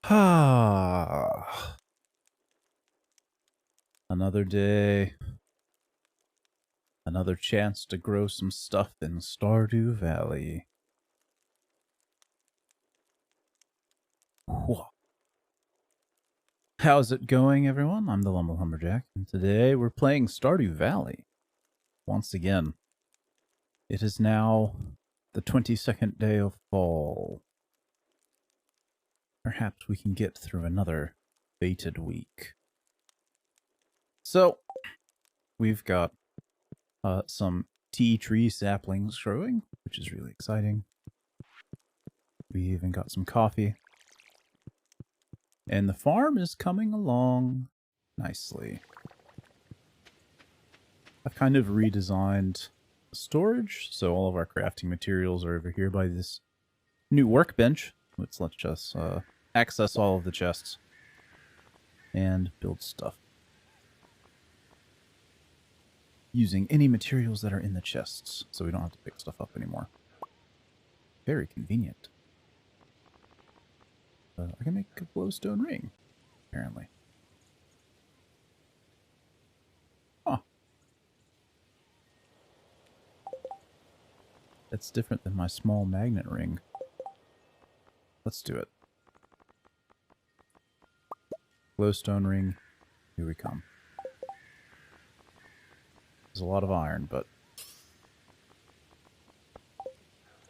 Ah, another day. Another chance to grow some stuff in Stardew Valley. Whoa. How's it going, everyone? I'm the Lumble Lumberjack, and today we're playing Stardew Valley. Once again. It is now the 22nd day of fall. Perhaps we can get through another fated week. So, we've got some tea tree saplings growing, which is really exciting. We even got some coffee. And the farm is coming along nicely. I've kind of redesigned storage, so all of our crafting materials are over here by this new workbench, which lets us access all of the chests and build stuff using any materials that are in the chests, so we don't have to pick stuff up anymore. Very convenient. I can make a glowstone ring, apparently. Huh. That's different than my small magnet ring. Let's do it. Glowstone ring, here we come. There's a lot of iron, but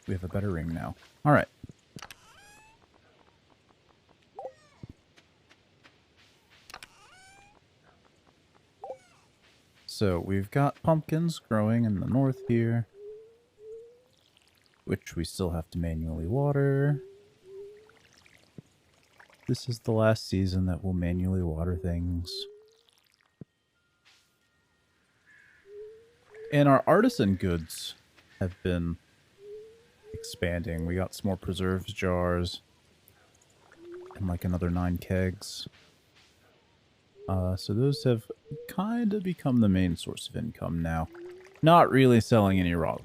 we have a better ring now. Alright. So we've got pumpkins growing in the north here, which we still have to manually water. This is the last season that we'll manually water things. And our artisan goods have been expanding. We got some more preserves jars and like another 9 kegs. So those have kind of become the main source of income now. Not really selling any raw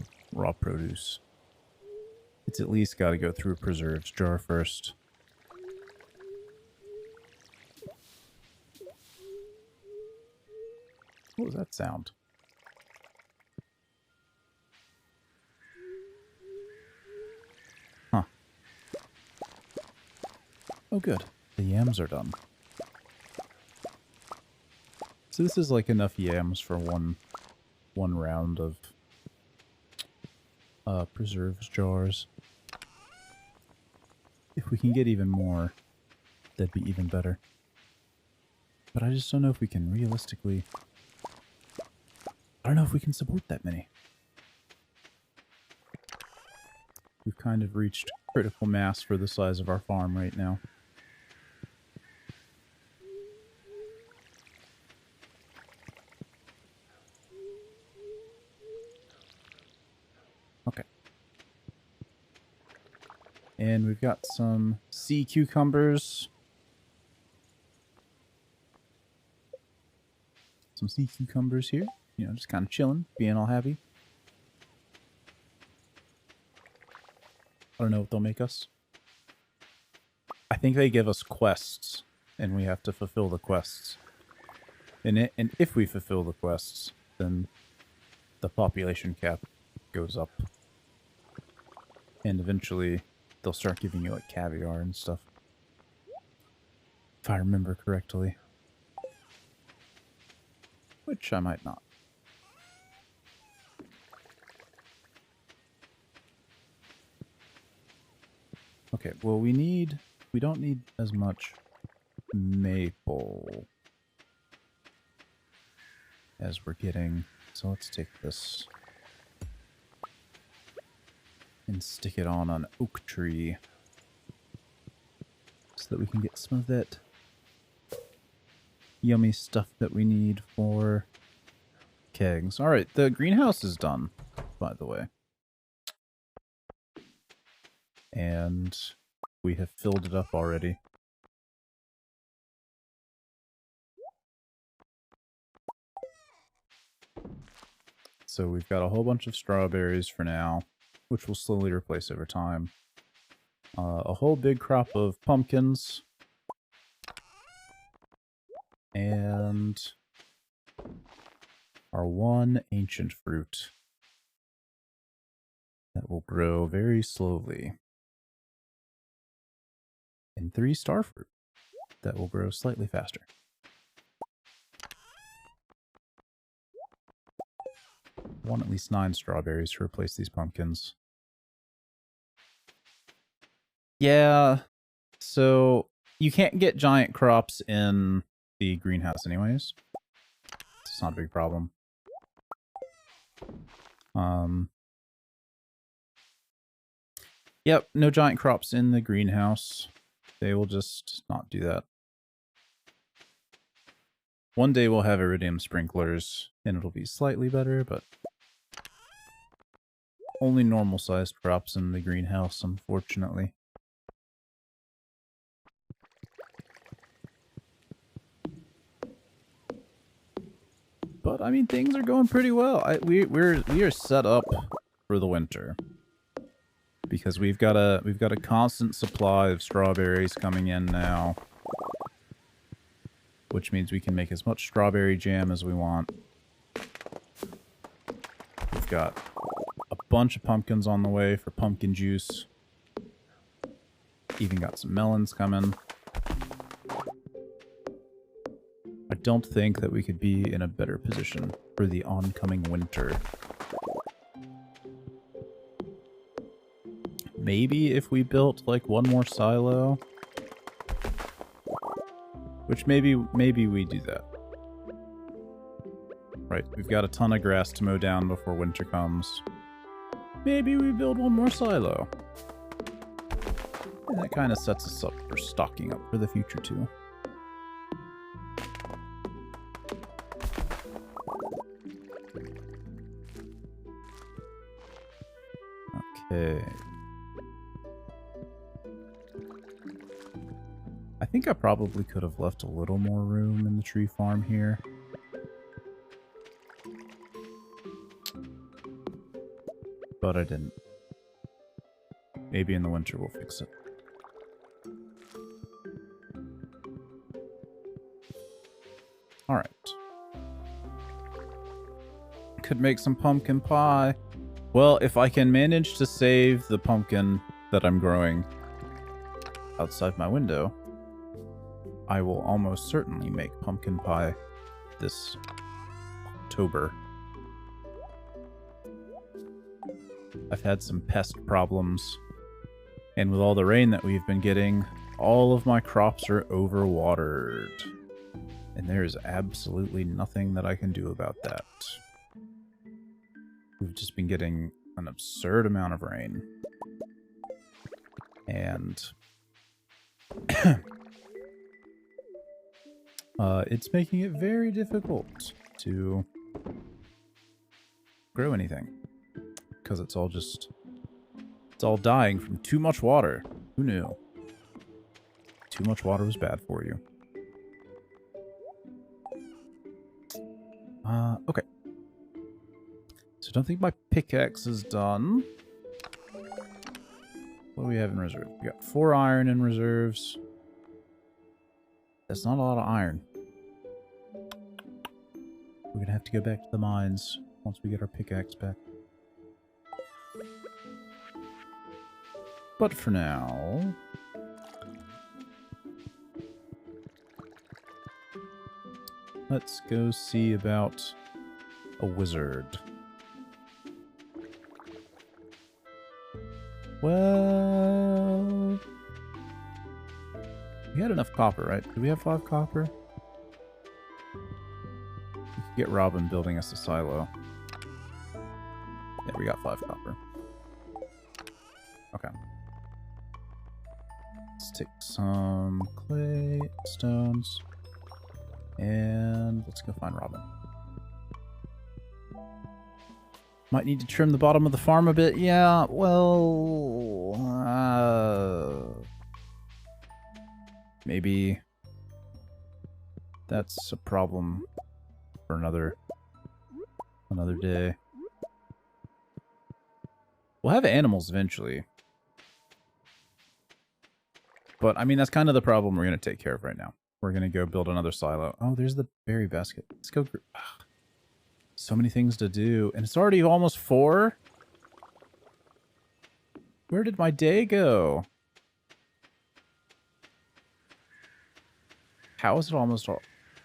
produce. It's at least got to go through a preserves jar first. What was that sound? Huh. Oh, good. The yams are done. So this is like enough yams for one round of preserves jars. If we can get even more, that'd be even better. But I just don't know if we can realistically... I don't know if we can support that many. We've kind of reached critical mass for the size of our farm right now. Okay. And we've got some sea cucumbers. Some sea cucumbers here. You know, just kind of chilling, being all happy. I don't know what they'll make us. I think they give us quests, and we have to fulfill the quests. And if we fulfill the quests, then the population cap goes up. And eventually, they'll start giving you, like, caviar and stuff. If I remember correctly. Which I might not. Okay, well we don't need as much maple as we're getting. So let's take this and stick it on an oak tree so that we can get some of that yummy stuff that we need for kegs. Alright, the greenhouse is done, by the way. And we have filled it up already. So we've got a whole bunch of strawberries for now, which we'll slowly replace over time. A whole big crop of pumpkins. And our one ancient fruit that will grow very slowly. And 3 star fruit that will grow slightly faster. I want at least 9 strawberries to replace these pumpkins. Yeah, so you can't get giant crops in the greenhouse anyways. It's not a big problem. Yep, no giant crops in the greenhouse. They will just not do that. One day we'll have iridium sprinklers, and it'll be slightly better, but only normal-sized crops in the greenhouse, unfortunately. But I mean, things are going pretty well. We are set up for the winter because we've got a constant supply of strawberries coming in now, which means we can make as much strawberry jam as we want. We've got a bunch of pumpkins on the way for pumpkin juice. Even got some melons coming. I don't think that we could be in a better position for the oncoming winter. Maybe if we built like one more silo, which maybe we do that. Right, we've got a ton of grass to mow down before winter comes. Maybe we build one more silo. And that kind of sets us up for stocking up for the future too. Okay. I think think I probably could have left a little more room in the tree farm here. But I didn't. Maybe in the winter we'll fix it. Alright. Could make some pumpkin pie. Well, if I can manage to save the pumpkin that I'm growing outside my window, I will almost certainly make pumpkin pie this October. I've had some pest problems, and with all the rain that we've been getting, all of my crops are overwatered. And there is absolutely nothing that I can do about that. We've just been getting an absurd amount of rain. And it's making it very difficult to grow anything. Because it's all dying from too much water. Who knew? Too much water was bad for you. Okay. So I don't think my pickaxe is done. What do we have in reserve? We got 4 iron in reserves. That's not a lot of iron. We're gonna have to go back to the mines once we get our pickaxe back. But for now... let's go see about a wizard. Well... we had enough copper, right? Do we have 5 copper? We could get Robin building us a silo. Yeah, we got 5 copper. Okay. Let's take some clay, stones, and let's go find Robin. Might need to trim the bottom of the farm a bit. Yeah, well... maybe that's a problem for another day. We'll have animals eventually. But, I mean, that's kind of the problem we're going to take care of right now. We're going to go build another silo. Oh, there's the berry basket. Let's go. So many things to do. And it's already almost 4? Where did my day go? How is it almost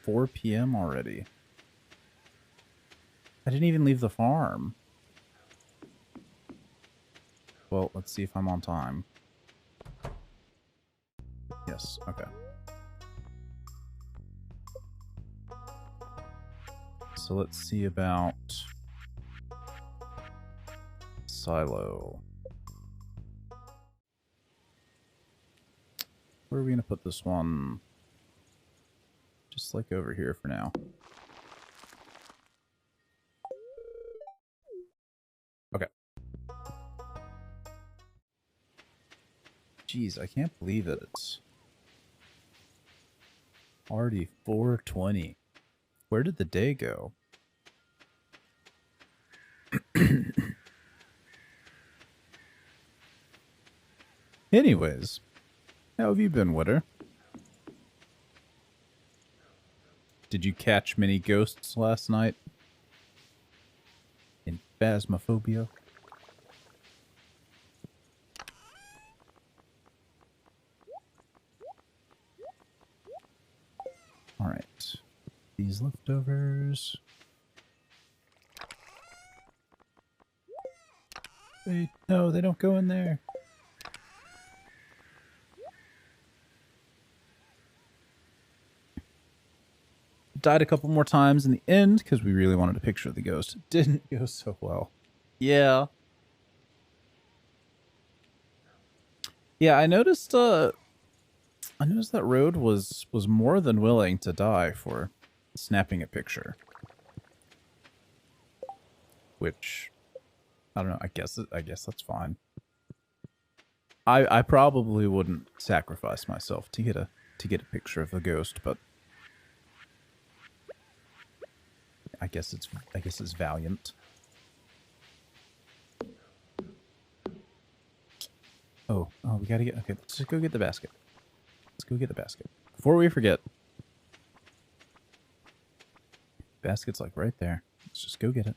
4 p.m. already? I didn't even leave the farm. Well, let's see if I'm on time. Yes, okay. So let's see about silo. Where are we going to put this one? Just like over here for now. Okay. Jeez, I can't believe it. It's already 4:20. Where did the day go? Anyways, how have you been, Witter? Did you catch many ghosts last night? In Phasmophobia? Alright. These leftovers. Wait, no, they don't go in there. Died a couple more times in the end because we really wanted a picture of the ghost. It didn't go so well. Yeah. Yeah, I noticed that Road was more than willing to die for snapping a picture. Which I don't know, I guess that's fine. I probably wouldn't sacrifice myself to get a to get a picture of the ghost, but I guess it's valiant. Oh, we gotta get... Okay, let's just go get the basket. Let's go get the basket. Before we forget. Basket's like right there. Let's just go get it.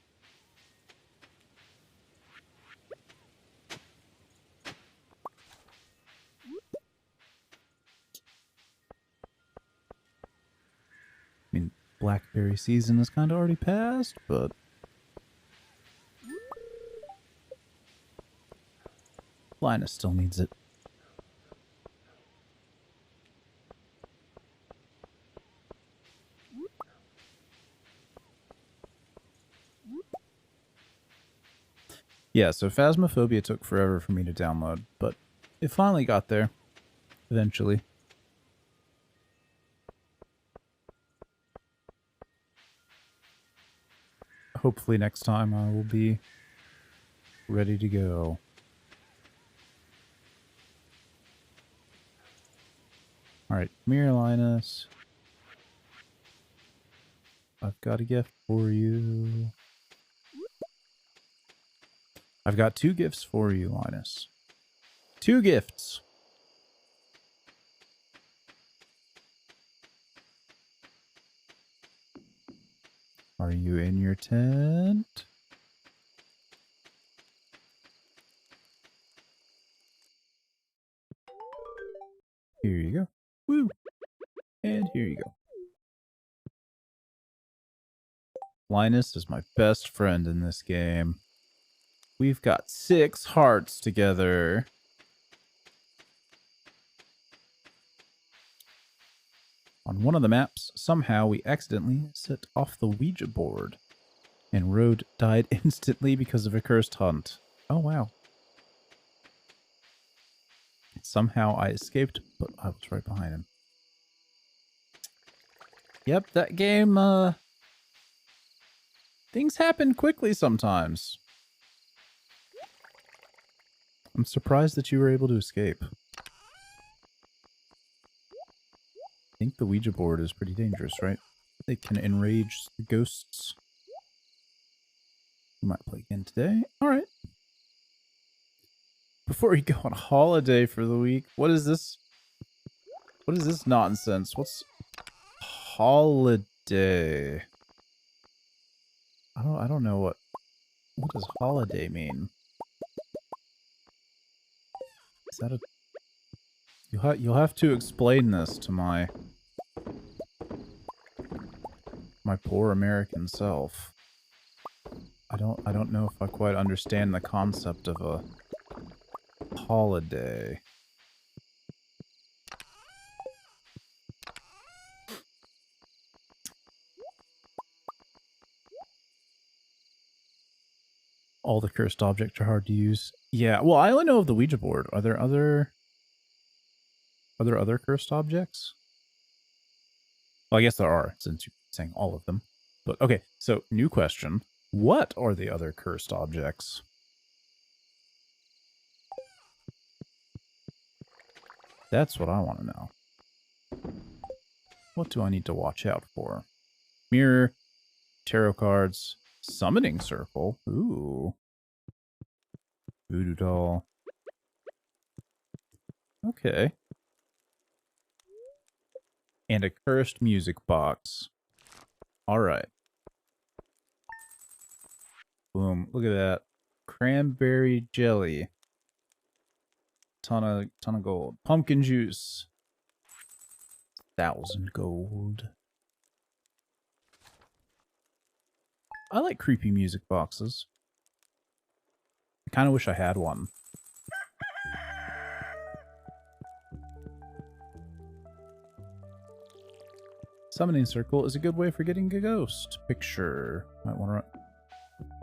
I mean, blackberry season is kind of already passed, but... Linus still needs it. Yeah, so Phasmophobia took forever for me to download, but it finally got there. Eventually. Hopefully next time I will be ready to go. Alright, come here, Linus. I've got a gift for you. I've got 2 gifts for you, Linus. 2 gifts! Are you in your tent? Here you go. Woo! And here you go. Linus is my best friend in this game. We've got 6 hearts together. On one of the maps, somehow we accidentally set off the Ouija board, and Rode died instantly because of a cursed hunt. Oh, wow. Somehow I escaped, but I was right behind him. Yep, that game, things happen quickly sometimes. I'm surprised that you were able to escape. I think the Ouija board is pretty dangerous, right? It can enrage the ghosts. We might play again today. Alright. Before we go on holiday for the week, what is this? What is this nonsense? What's holiday? I don't know what does holiday mean? Is that a... You'll have to explain this to my poor American self. I don't know if I quite understand the concept of a holiday. All the cursed objects are hard to use. Yeah, well, I only know of the Ouija board. Are there other cursed objects? Well, I guess there are, since you're saying all of them. But okay, so new question. What are the other cursed objects? That's what I want to know. What do I need to watch out for? Mirror, tarot cards, summoning circle. Ooh. Voodoo doll. Okay. And a cursed music box. Alright. Boom. Look at that. Cranberry jelly. Ton of gold. Pumpkin juice. 1,000 gold. I like creepy music boxes. I kind of wish I had one. Summoning circle is a good way for getting a ghost picture. Might want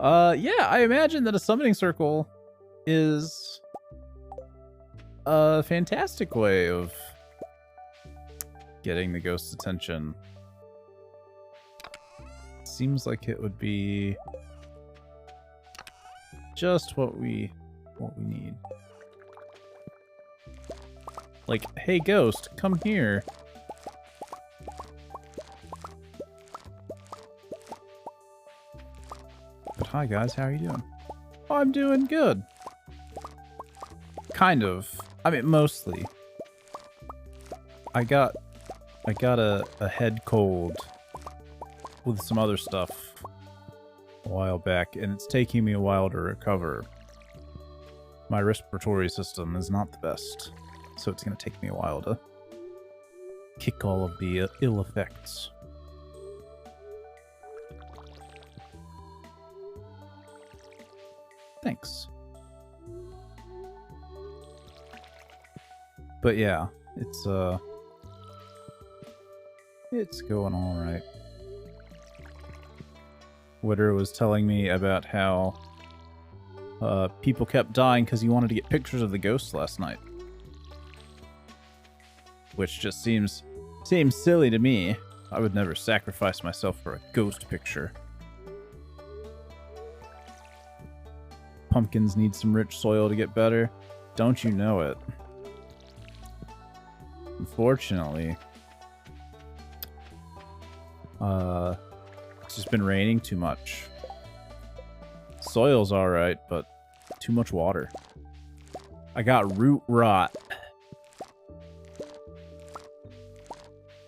to... yeah, I imagine that a summoning circle is a fantastic way of getting the ghost's attention. Seems like it would be just what we need. Like, hey ghost, come here. Hi guys, how are you doing? Oh, I'm doing good. Kind of. I mean, mostly. I got a head cold with some other stuff a while back, and it's taking me a while to recover. My respiratory system is not the best, so it's going to take me a while to kick all of the ill effects. Thanks. But yeah, it's going all right. Witter was telling me about how people kept dying because he wanted to get pictures of the ghosts last night, which just seems silly to me. I would never sacrifice myself for a ghost picture. Pumpkins need some rich soil to get better. Don't you know it? Unfortunately, it's just been raining too much. Soil's alright, but too much water. I got root rot.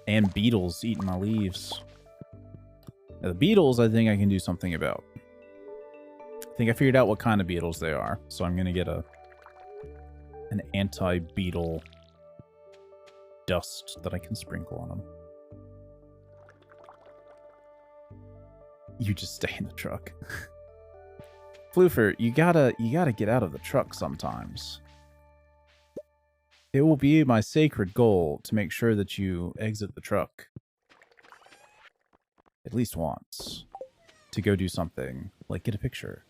And beetles eating my leaves. Now, the beetles, I think I can do something about. I think I figured out what kind of beetles they are, so I'm gonna get an anti-beetle dust that I can sprinkle on them. You just stay in the truck. Floofer, you gotta get out of the truck sometimes. It will be my sacred goal to make sure that you exit the truck at least once to go do something, like get a picture.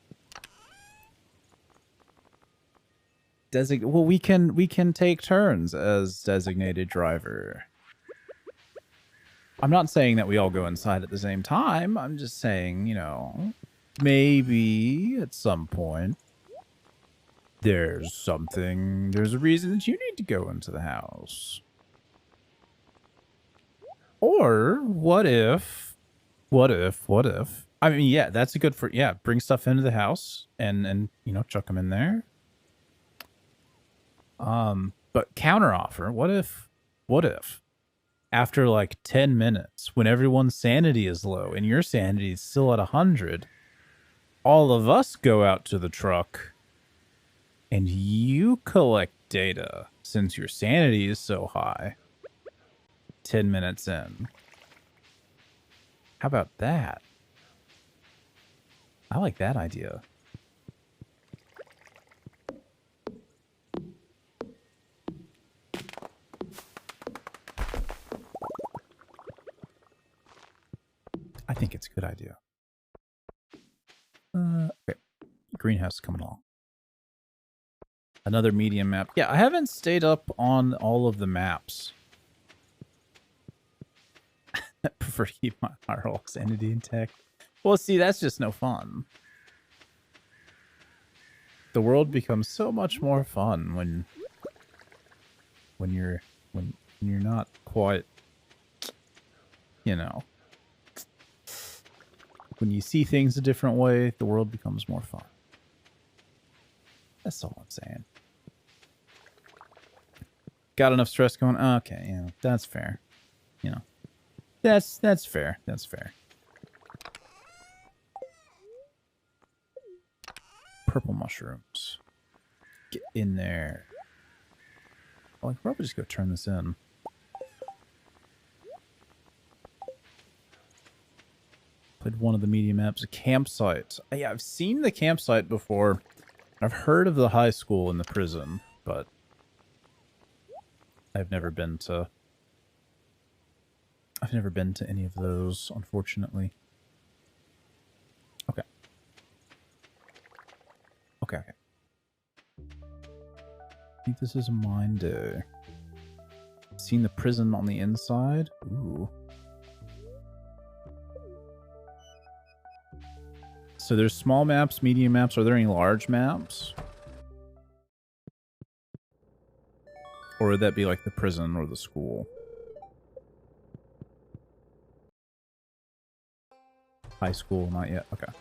Well, we can take turns as designated driver. I'm not saying that we all go inside at the same time. I'm just saying, you know, maybe at some point there's a reason that you need to go into the house. Or what if, I mean, yeah, that's a good bring stuff into the house and you know, chuck them in there. But counter offer, what if after like 10 minutes, when everyone's sanity is low and your sanity is still at 100, all of us go out to the truck and you collect data since your sanity is so high 10 minutes in. How about that? I like that idea. I think it's a good idea. Okay. Greenhouse coming along. Another medium map. Yeah, I haven't stayed up on all of the maps. I prefer to keep my overall sanity intact. Well, see, that's just no fun. The world becomes so much more fun when you're not quite, you know, when you see things a different way, the world becomes more fun. That's all I'm saying. Got enough stress going? Okay, yeah, that's fair. You know, that's fair. That's fair. Purple mushrooms. Get in there. Well, I could probably just go turn this in. Played one of the medium maps. A campsite. Yeah, I've seen the campsite before. I've heard of the high school and the prison, but I've never been to any of those, unfortunately. Okay. Okay. I think this is a mine day. Seen the prison on the inside? Ooh. So there's small maps, medium maps. Are there any large maps? Or would that be like the prison or the school? High school, not yet. Okay.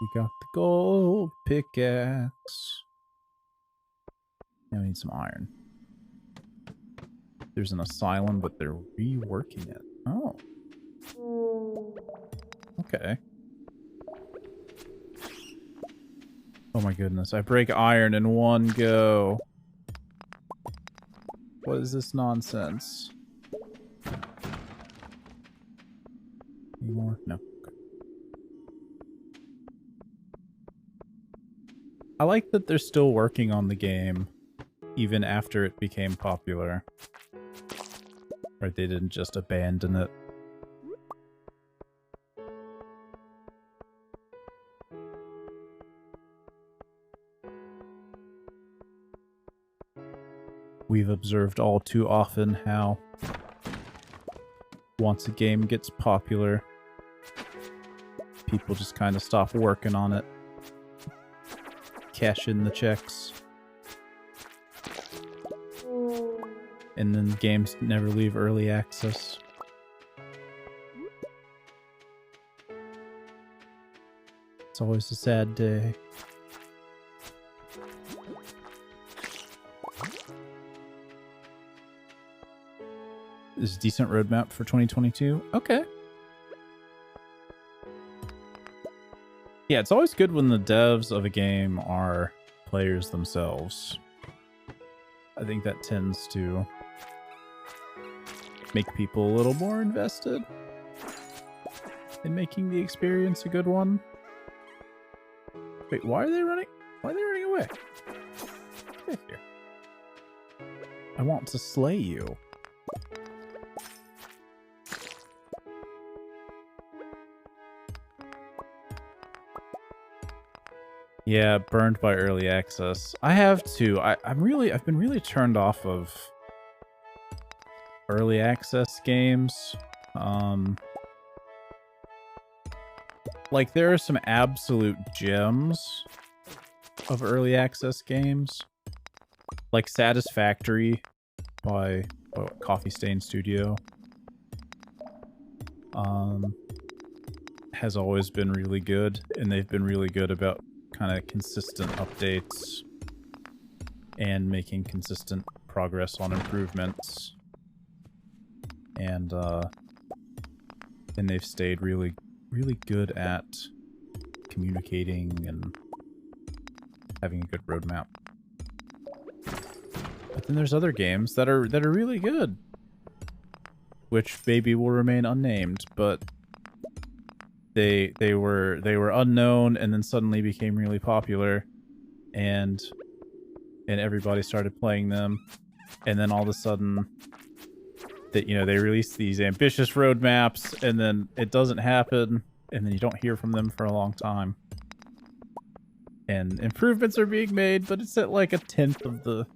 We got the gold pickaxe. Now we need some iron. There's an asylum, but they're reworking it. Oh. Okay. Oh my goodness, I break iron in one go. What is this nonsense? Any more? No. Okay. I like that they're still working on the game, even after it became popular. Right, they didn't just abandon it. We've observed all too often how once a game gets popular, people just kind of stop working on it. Cash in the checks. And then games never leave early access. It's always a sad day. This is a decent roadmap for 2022. Okay. Yeah, it's always good when the devs of a game are players themselves. I think that tends to make people a little more invested in making the experience a good one. Wait, why are they running? Why are they running away? Get here. I want to slay you. Yeah, burned by early access. I have too. I've been really turned off of early access games. Like there are some absolute gems of early access games, like Satisfactory by Coffee Stain Studio. Has always been really good, and they've been really good about kind of consistent updates and making consistent progress on improvements. And they've stayed really good at communicating and having a good roadmap. But then there's other games that are really good, which maybe will remain unnamed, but they were unknown and then suddenly became really popular, and everybody started playing them, and then all of a sudden that they release these ambitious roadmaps, and then it doesn't happen, and then you don't hear from them for a long time. And improvements are being made, but it's at like a tenth of the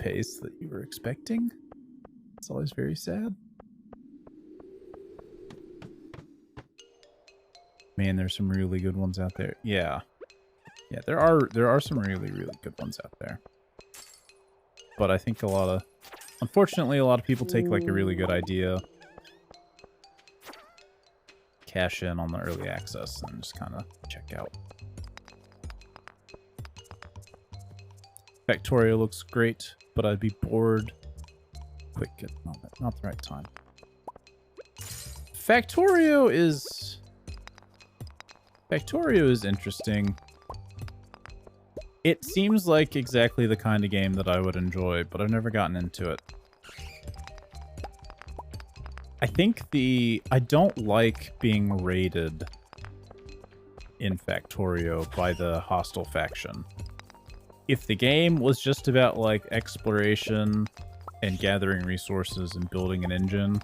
pace that you were expecting. It's always very sad. Man, there's some really good ones out there. Yeah. Yeah, there are some really good ones out there. But I think unfortunately, a lot of people take like a really good idea, cash in on the early access, and just kind of check out. Factorio looks great, but I'd be bored quick at the moment. Not the right time. Factorio is interesting. It seems like exactly the kind of game that I would enjoy, but I've never gotten into it. I think I don't like being raided in Factorio by the hostile faction. If the game was just about like exploration and gathering resources and building an engine,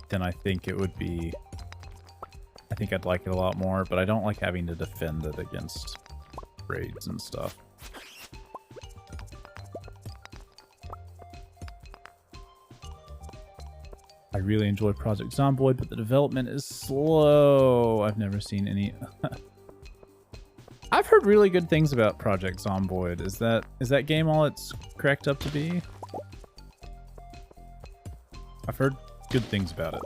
then I think I'd like it a lot more, but I don't like having to defend it against raids and stuff. I really enjoy Project Zomboid, but the development is slow. I've never seen any... I've heard really good things about Project Zomboid. Is that game all it's cracked up to be? I've heard good things about it.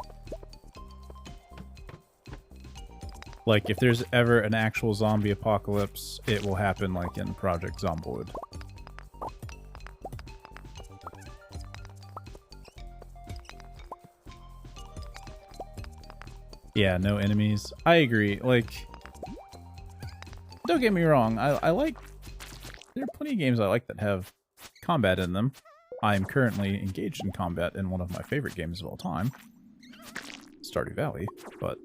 Like, if there's ever an actual zombie apocalypse, it will happen like in Project Zomboid. Yeah, no enemies. I agree. Like, don't get me wrong. I like... There are plenty of games I like that have combat in them. I am currently engaged in combat in one of my favorite games of all time, Stardew Valley, but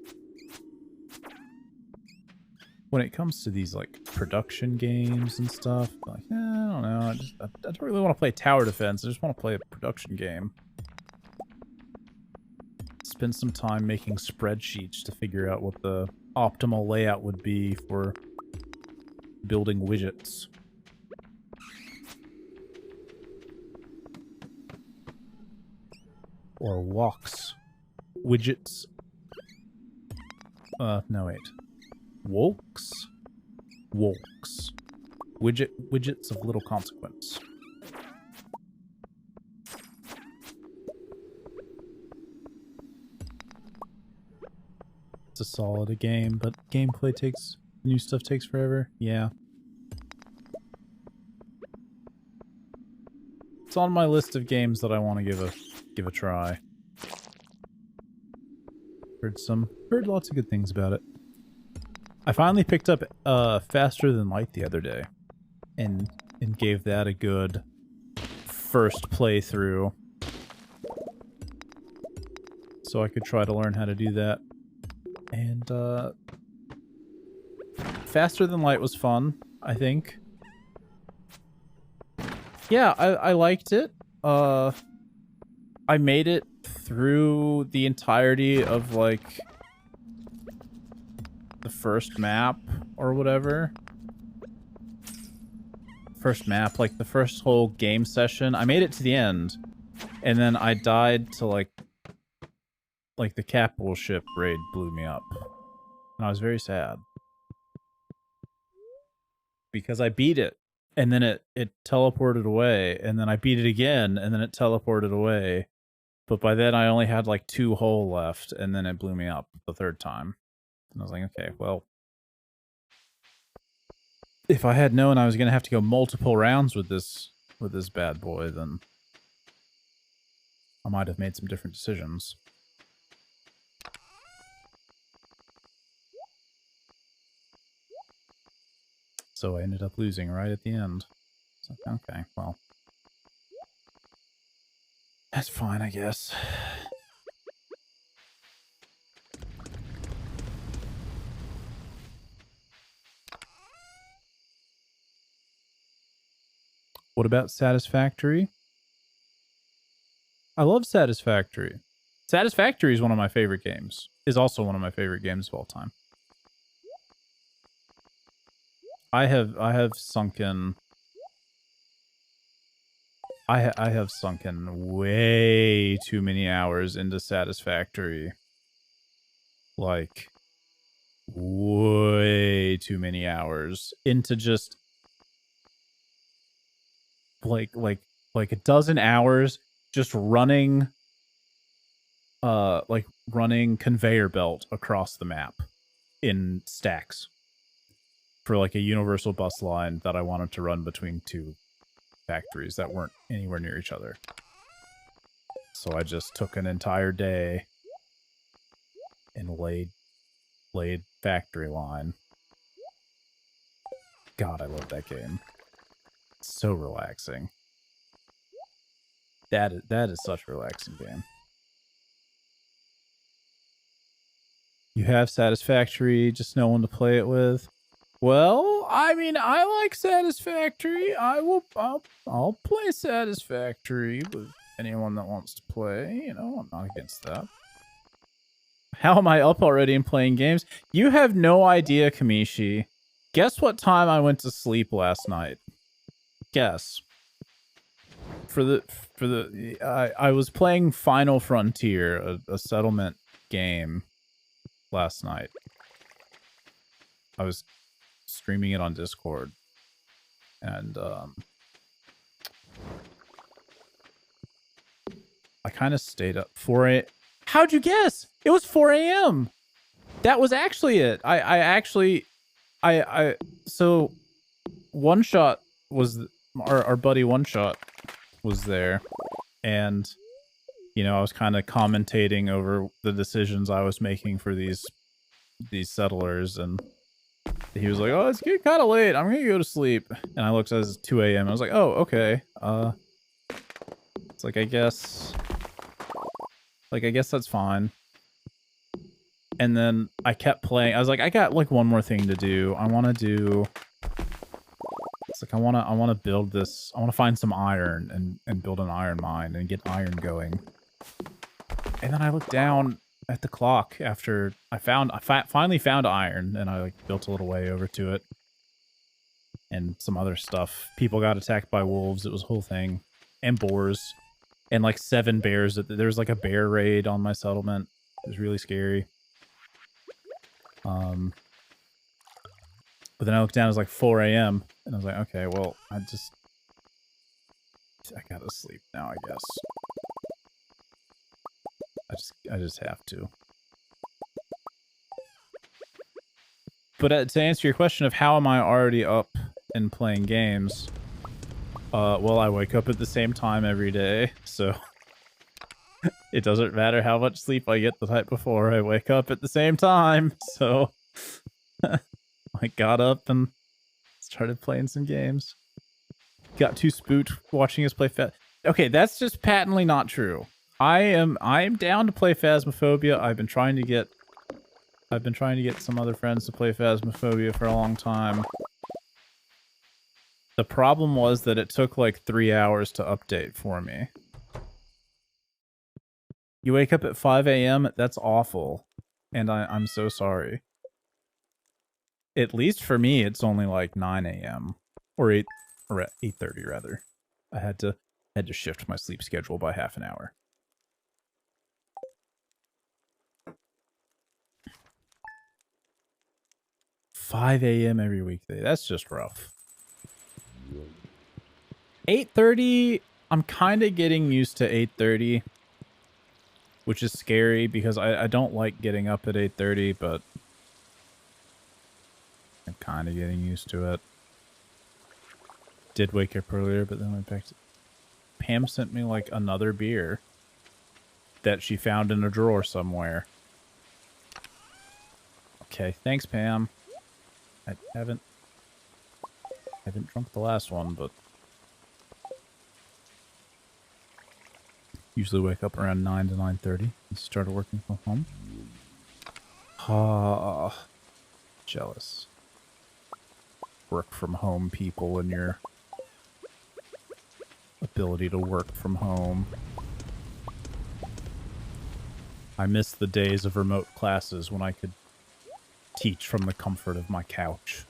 when it comes to these, like, production games and stuff, like, I don't know, I don't really want to play tower defense, I just want to play a production game. Spend some time making spreadsheets to figure out what the optimal layout would be for building widgets. Or walks. Widgets. No, wait. Wolks? Wolks. Widgets of little consequence. It's a solid game, but gameplay takes... New stuff takes forever. Yeah. It's on my list of games that I want to give a try. Heard lots of good things about it. I finally picked up Faster Than Light the other day, and gave that a good first playthrough, so I could try to learn how to do that. And Faster Than Light was fun, I think. Yeah, I liked it. I made it through the entirety of, like, the first map or whatever. First map, like the first whole game session. I made it to the end, and then I died to, like the capital ship raid blew me up. And I was very sad. Because I beat it, and then it teleported away, and then I beat it again, and then it teleported away. But by then I only had like 2 hull left, and then it blew me up the 3rd time. And I was like, okay, well, if I had known I was gonna have to go multiple rounds with this bad boy, then I might have made some different decisions. So I ended up losing right at the end. So, okay, well, that's fine, I guess. What about Satisfactory? I love Satisfactory. Satisfactory is one of my favorite games. Is also one of my favorite games of all time. I have sunken... I have sunken way too many hours into Satisfactory. Like, way too many hours into just like a dozen hours just running running conveyor belt across the map in stacks for like a universal bus line that I wanted to run between 2 factories that weren't anywhere near each other. So I just took an entire day and laid factory line. God, I love that game. It's so relaxing. That is such a relaxing game. You have Satisfactory, just no one to play it with. Well, I mean, I like Satisfactory. I'll play Satisfactory with anyone that wants to play. You know, I'm not against that. How am I up already and playing games? You have no idea, Kamishi. Guess what time I went to sleep last night? Guess. I was playing Final Frontier, a settlement game, last night. I was streaming it on Discord, and I kind of stayed up for it. How'd you guess? It was 4 a.m. That was actually it. So One Shot was our buddy One Shot was there, and you know I was kind of commentating over the decisions I was making for these settlers, and he was like, "Oh, it's getting kind of late. I'm gonna go to sleep." And I looked at it 2 a.m. I was like, "Oh, okay." It's like I guess that's fine. And then I kept playing. I was like, I got like one more thing to do. I want to do. It's like I want to build this. I want to find some iron and build an iron mine and get iron going. And then I looked down at the clock after I finally found iron, and I like built a little way over to it. And some other stuff. People got attacked by wolves. It was a whole thing. And boars. And like 7 bears. There was like a bear raid on my settlement. It was really scary. But then I looked down, it was like 4 a.m. And I was like, okay, well, I gotta sleep now, I guess. I just have to. But to answer your question of how am I already up and playing games, well, I wake up at the same time every day, so it doesn't matter how much sleep I get the night before, I wake up at the same time, so I got up and started playing some games. Got too spooked watching us play Okay, that's just patently not true. I am down to play Phasmophobia. I've been trying to get some other friends to play Phasmophobia for a long time. The problem was that it took like 3 hours to update for me. You wake up at 5 a.m., that's awful. And I'm so sorry. At least for me, it's only like 9 a.m. or 8:30 rather. I had to shift my sleep schedule by half an hour. $5 a.m. every weekday. That's just rough. 8:30, I'm kind of getting used to 8:30, which is scary because I don't like getting up at 8:30, but I'm kind of getting used to it. Did wake up earlier, but then went back to... Pam sent me like another beer that she found in a drawer somewhere. Okay, thanks, Pam. I haven't drunk the last one, but usually wake up around 9 to 9:30 and started working from home. Ah, jealous. Work from home people and your ability to work from home. I miss the days of remote classes when I could teach from the comfort of my couch.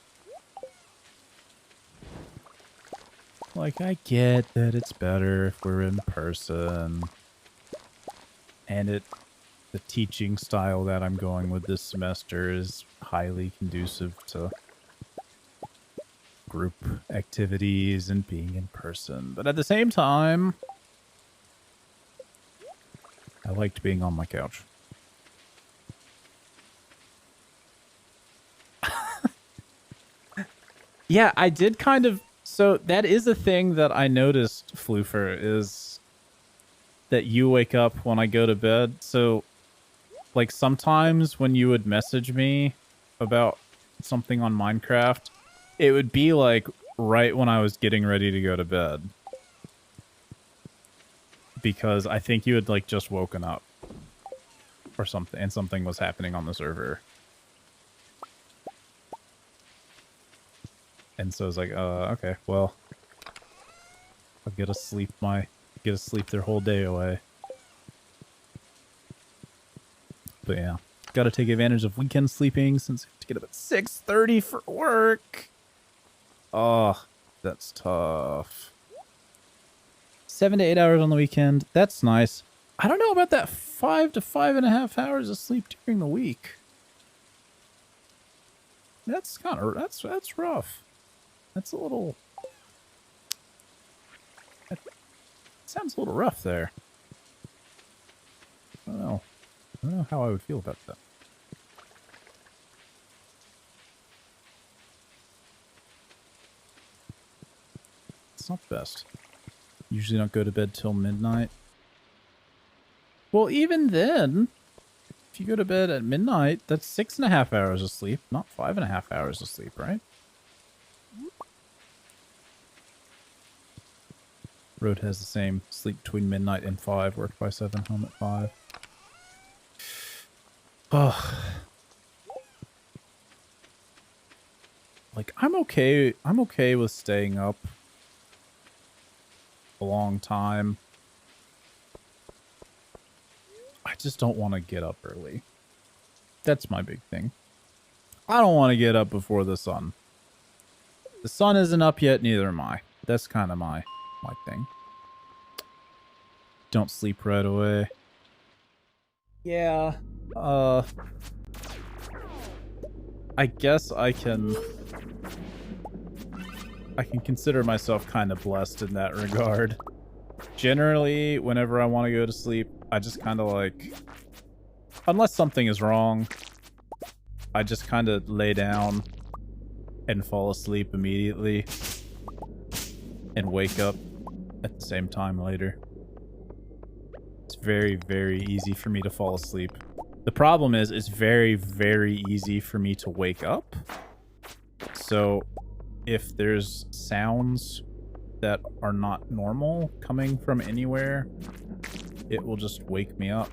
Like, I get that it's better if we're in person. And the teaching style that I'm going with this semester is highly conducive to group activities and being in person. But at the same time, I liked being on my couch. Yeah, I did kind of... So that is a thing that I noticed, Floofer, is that you wake up when I go to bed. So, like, sometimes when you would message me about something on Minecraft, it would be, like, right when I was getting ready to go to bed. Because I think you had, like, just woken up. Or something, and something was happening on the server. And so I was like, okay, well, I'll get to sleep their whole day away. But yeah, gotta take advantage of weekend sleeping since I have to get up at 6:30 for work. Oh, that's tough. 7 to 8 hours on the weekend. That's nice. I don't know about that 5 to 5.5 hours of sleep during the week. That's kind of, that's rough. That's a little... That sounds a little rough there. I don't know how I would feel about that. It's not the best. Usually don't go to bed till midnight. Well, even then, if you go to bed at midnight, that's 6.5 hours of sleep, not 5.5 hours of sleep, right? Road has the same sleep between midnight and 5, work by 7, home at 5. Oh. Like, I'm okay with staying up a long time. I just don't want to get up early. That's my big thing. I don't want to get up before the sun. The sun isn't up yet, neither am I. That's kind of my thing. Don't sleep right away. Yeah. I guess I can consider myself kind of blessed in that regard. Generally, whenever I want to go to sleep, I just kind of like, unless something is wrong, I just kind of lay down and fall asleep immediately and wake up at the same time later. It's very, very easy for me to fall asleep. The problem is, it's very, very easy for me to wake up. So if there's sounds that are not normal coming from anywhere, it will just wake me up.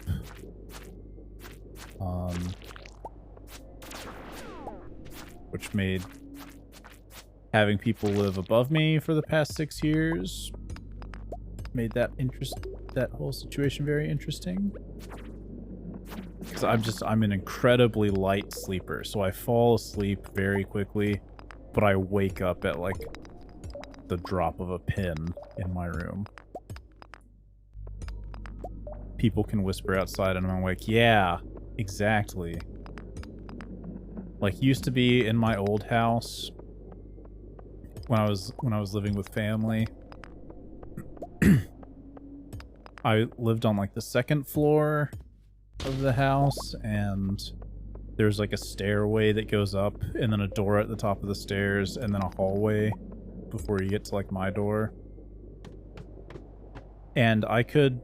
Which made having people live above me for the past 6 years made that whole situation very interesting. Because I'm an incredibly light sleeper, so I fall asleep very quickly, but I wake up at like the drop of a pin in my room. People can whisper outside and I'm like, yeah, exactly. Like, used to be in my old house when I was living with family. I lived on like the second floor of the house, and there's like a stairway that goes up and then a door at the top of the stairs and then a hallway before you get to like my door. And it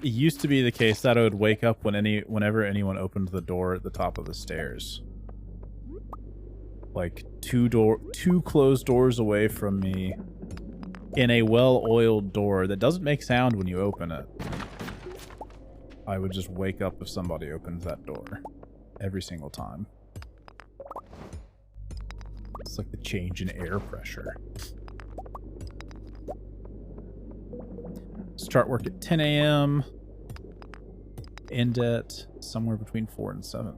used to be the case that I would wake up whenever anyone opened the door at the top of the stairs. Like two closed doors away from me in a well-oiled door that doesn't make sound when you open it. I would just wake up if somebody opens that door. Every single time. It's like the change in air pressure. Start work at 10 a.m. End at somewhere between 4 and 7.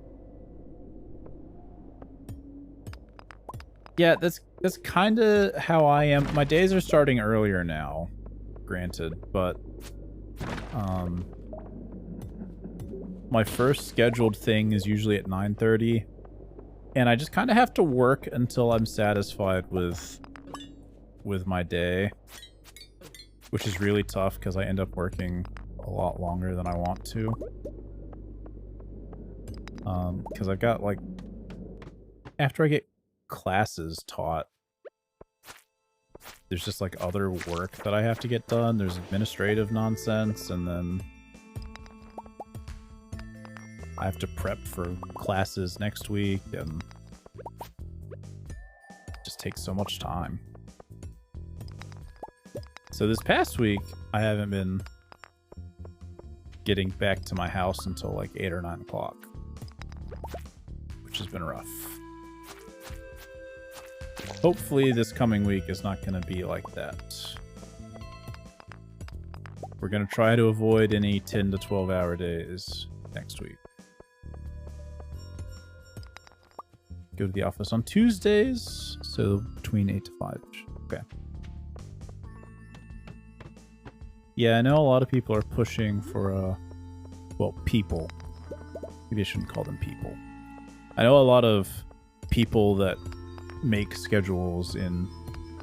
Yeah, that's kind of how I am. My days are starting earlier now, granted, but my first scheduled thing is usually at 9:30, and I just kind of have to work until I'm satisfied with my day, which is really tough because I end up working a lot longer than I want to. Because I've got, like, after I get classes taught, there's just like other work that I have to get done. There's administrative nonsense, and then I have to prep for classes next week, and it just takes so much time. So this past week, I haven't been getting back to my house until like 8 or 9 o'clock, which has been rough. Hopefully this coming week is not going to be like that. We're going to try to avoid any 10 to 12 hour days next week. Go to the office on Tuesdays, so between 8 to 5. Okay. Yeah, I know a lot of people are pushing for, well, people. Maybe I shouldn't call them people. I know a lot of people that make schedules in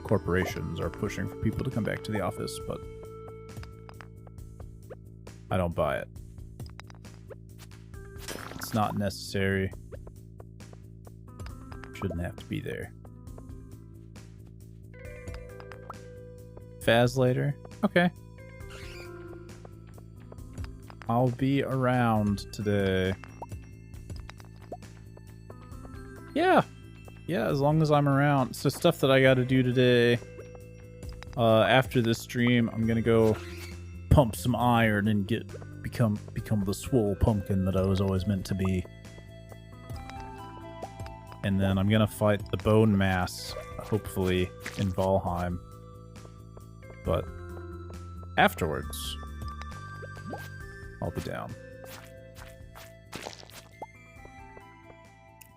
corporations are pushing for people to come back to the office, but I don't buy it. It's not necessary. Shouldn't have to be there. Faz later. Okay. I'll be around today. Yeah. Yeah, as long as I'm around. So stuff that I gotta do today. After this stream, I'm gonna go pump some iron and become the swole pumpkin that I was always meant to be. And then I'm gonna fight the bone mass, hopefully, in Valheim. But afterwards, I'll be down.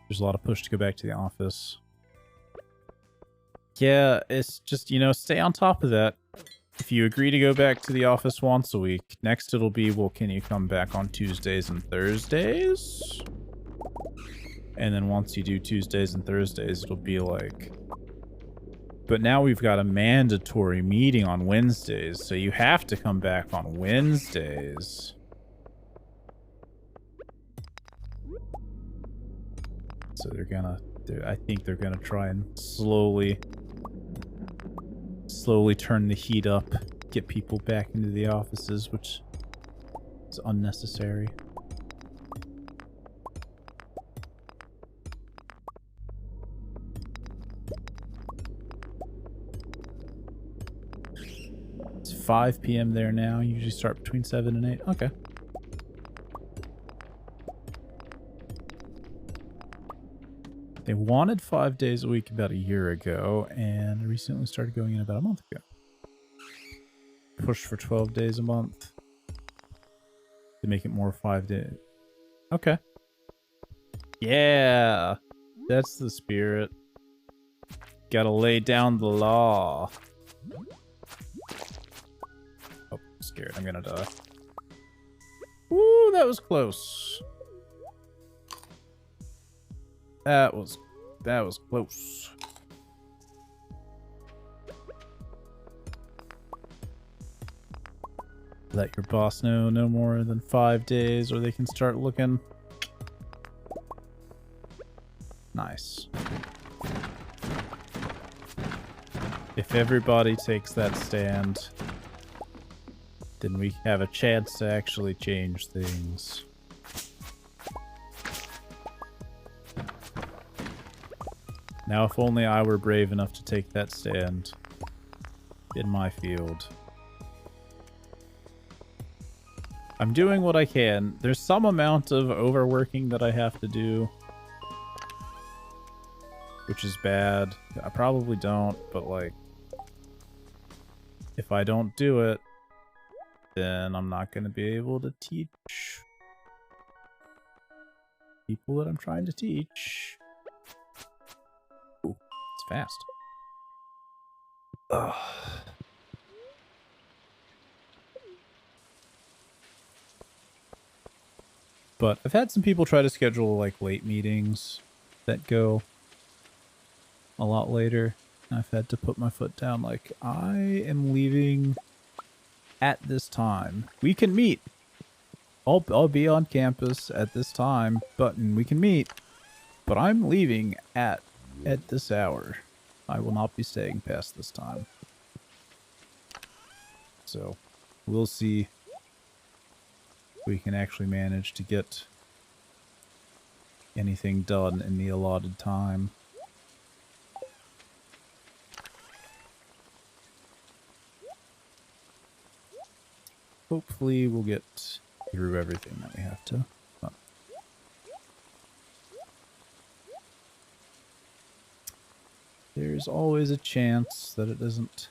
There's a lot of push to go back to the office. Yeah, it's just, you know, stay on top of that. If you agree to go back to the office once a week, next it'll be, well, can you come back on Tuesdays and Thursdays? And then once you do Tuesdays and Thursdays, it'll be like... But now we've got a mandatory meeting on Wednesdays, so you have to come back on Wednesdays. So I think they're gonna try and slowly turn the heat up, get people back into the offices, which is unnecessary. It's 5 p.m. there now. You usually start between 7 and 8. Okay. They wanted 5 days a week about a year ago, and recently started going in about a month ago. Push for 12 days a month. To make it more 5 days. Okay. Yeah! That's the spirit. Gotta lay down the law. Oh, I'm scared. I'm gonna die. Woo, that was close. That was close. Let your boss know no more than 5 days or they can start looking. Nice. If everybody takes that stand, then we have a chance to actually change things. Now, if only I were brave enough to take that stand in my field. I'm doing what I can. There's some amount of overworking that I have to do, which is bad. I probably don't, but like, if I don't do it, then I'm not going to be able to teach people that I'm trying to teach. Ooh, it's fast. Ugh. But I've had some people try to schedule like late meetings that go a lot later. I've had to put my foot down like, I am leaving at this time. We can meet. I'll be on campus at this time, but we can meet. But I'm leaving at this hour. I will not be staying past this time. So, we'll see if we can actually manage to get anything done in the allotted time. Hopefully we'll get through everything that we have to. But there's always a chance that it doesn't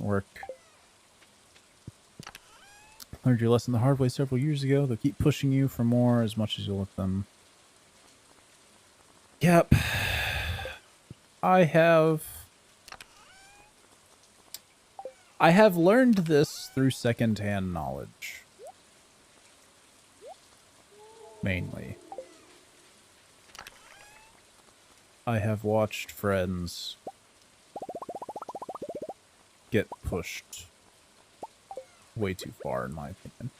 work. Learned your lesson the hard way several years ago. They'll keep pushing you for more as much as you'll let them. Yep. I have learned this through secondhand knowledge. Mainly. I have watched friends get pushed way too far, in my opinion.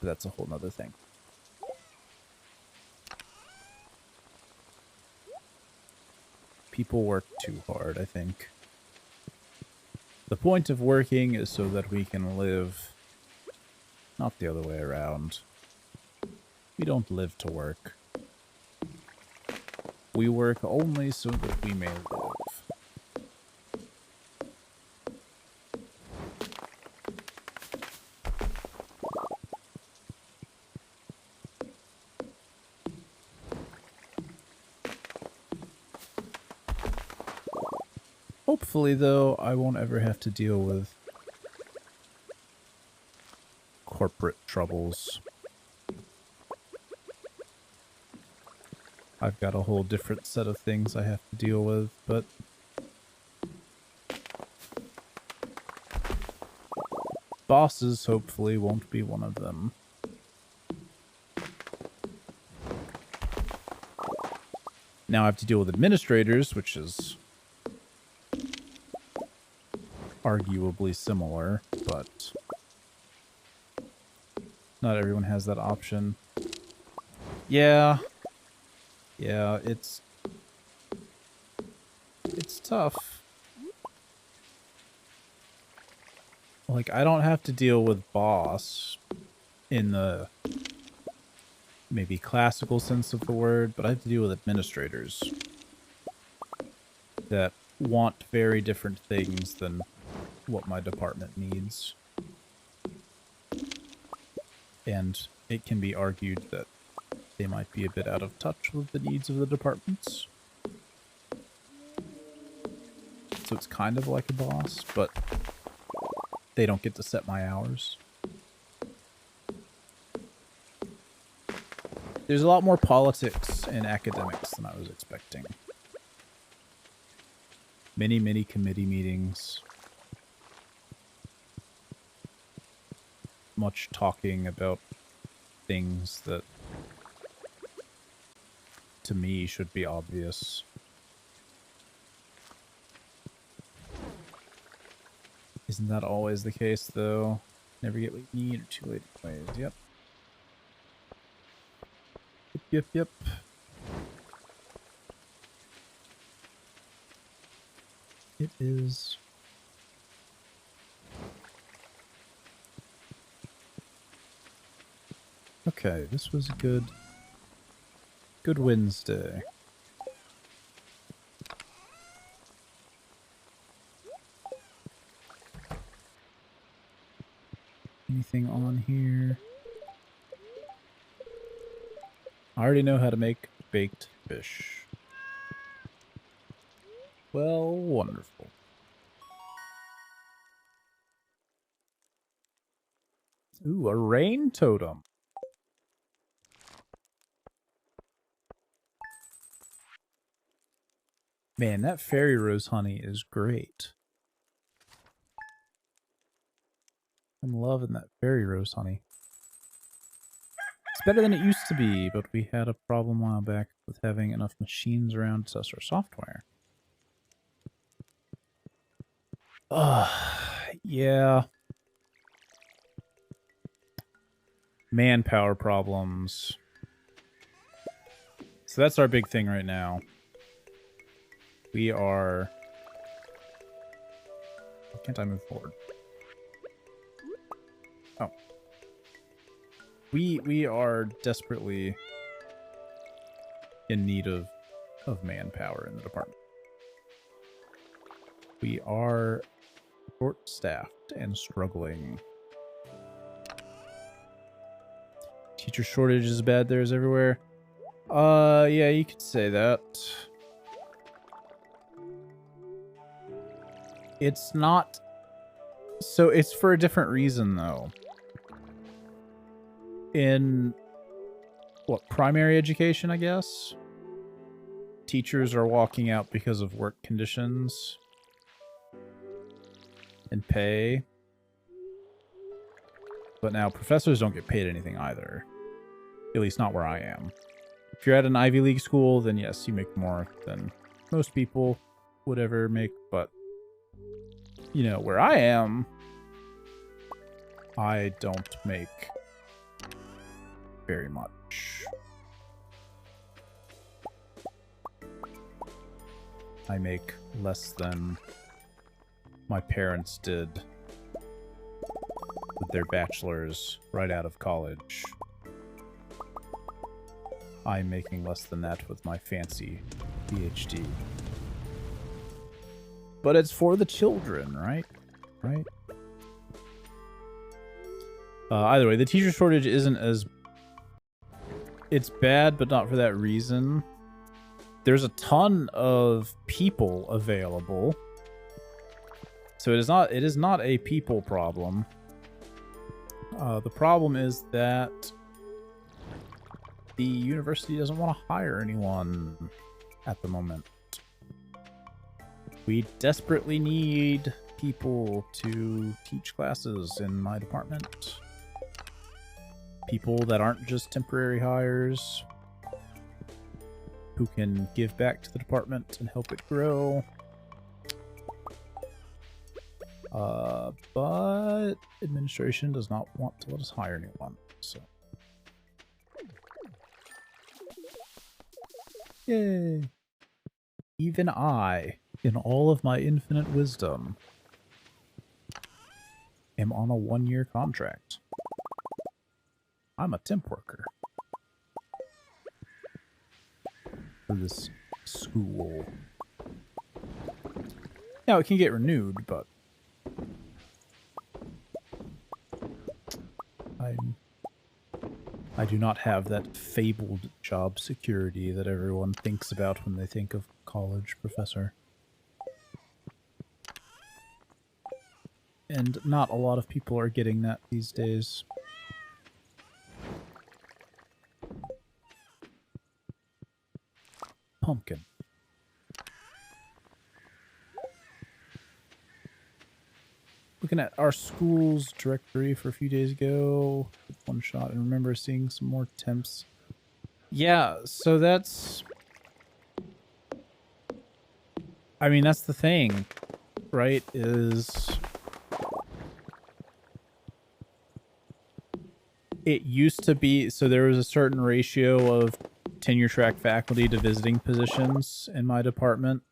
But that's a whole nother thing. people work too hard, I think. The point of working is so that we can live, not the other way around. We don't live to work. We work only so that we may live. Hopefully, though, I won't ever have to deal with corporate troubles. I've got a whole different set of things I have to deal with, but bosses hopefully won't be one of them. Now I have to deal with administrators, which is arguably similar, but not everyone has that option. Yeah, it's tough. Like, I don't have to deal with boss in the maybe classical sense of the word, but I have to deal with administrators that want very different things than what my department needs. And it can be argued that they might be a bit out of touch with the needs of the departments. So it's kind of like a boss, but they don't get to set my hours. There's a lot more politics in academics than I was expecting. Many committee meetings. Much talking about things that to me should be obvious. Isn't that always the case, though? Never get what you need or too late anyways. Yep. Yep. It is. Okay, this was a good Wednesday. Anything on here? I already know how to make baked fish. Well, wonderful. Ooh, a rain totem. Man, that fairy rose honey is great. I'm loving that fairy rose honey. It's better than it used to be, but we had a problem a while back with having enough machines around to test our software. Yeah. Manpower problems. So that's our big thing right now. We are... Why can't I move forward? Oh. We are desperately in need of manpower in the department. We are short-staffed and struggling. Teacher shortage is bad there as everywhere. Yeah, you could say that. It's not... So it's for a different reason, though. In, what, primary education, I guess? Teachers are walking out because of work conditions and pay. But now professors don't get paid anything either. At least not where I am. If you're at an Ivy League school, then yes, you make more than most people would ever make. But, you know, where I am, I don't make very much. I make less than my parents did with their bachelors right out of college. I'm making less than that with my fancy PhD. But it's for the children, right? Right? Either way, the teacher shortage isn't as... It's bad, but not for that reason. There's a ton of people available. So it is not a people problem. The problem is that the university doesn't want to hire anyone at the moment. We desperately need people to teach classes in my department. People that aren't just temporary hires, who can give back to the department and help it grow. But administration does not want to let us hire anyone, so. Yay! Even I, in all of my infinite wisdom, am on a 1-year contract. I'm a temp worker for this school. Now, it can get renewed, but I do not have that fabled job security that everyone thinks about when they think of college professor. And not a lot of people are getting that these days. Pumpkin. Looking at our school's directory for a few days ago, one shot, and remember seeing some more temps. Yeah, so that's... I mean, that's the thing, right, is... It used to be, so there was a certain ratio of tenure track faculty to visiting positions in my department.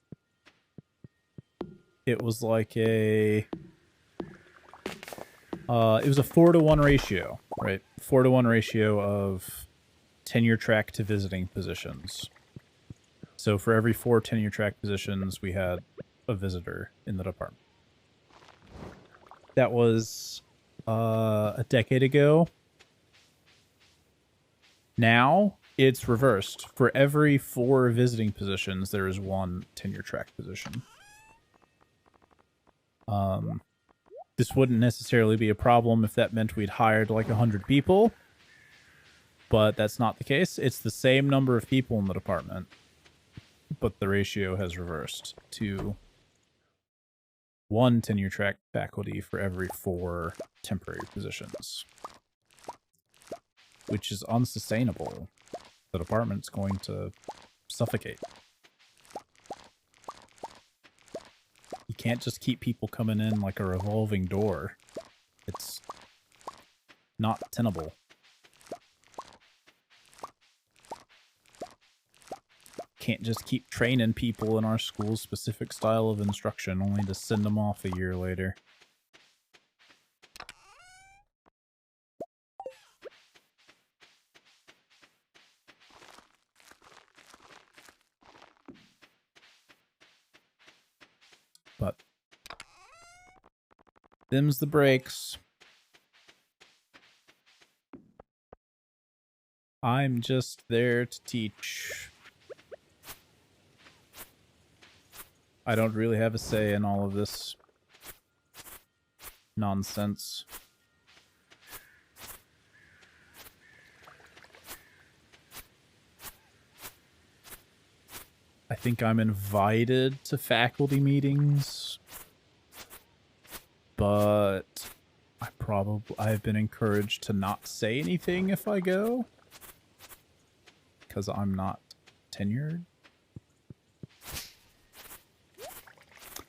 It was like a... it was a 4-to-1 ratio, right? 4-to-1 ratio of tenure track to visiting positions. So for every 4 tenure track positions, we had a visitor in the department. That was a decade ago. Now it's reversed. For every 4 visiting positions, there is 1 tenure track position. This wouldn't necessarily be a problem if that meant we'd hired like 100 people, but that's not the case. It's the same number of people in the department, but the ratio has reversed to 1 tenure track faculty for every 4 temporary positions, which is unsustainable. The department's going to suffocate. You can't just keep people coming in like a revolving door. It's not tenable. Can't just keep training people in our school's specific style of instruction only to send them off a year later. But them's the breaks. I'm just there to teach. I don't really have a say in all of this nonsense. I think I'm invited to faculty meetings, but I've been encouraged to not say anything if I go, because I'm not tenured.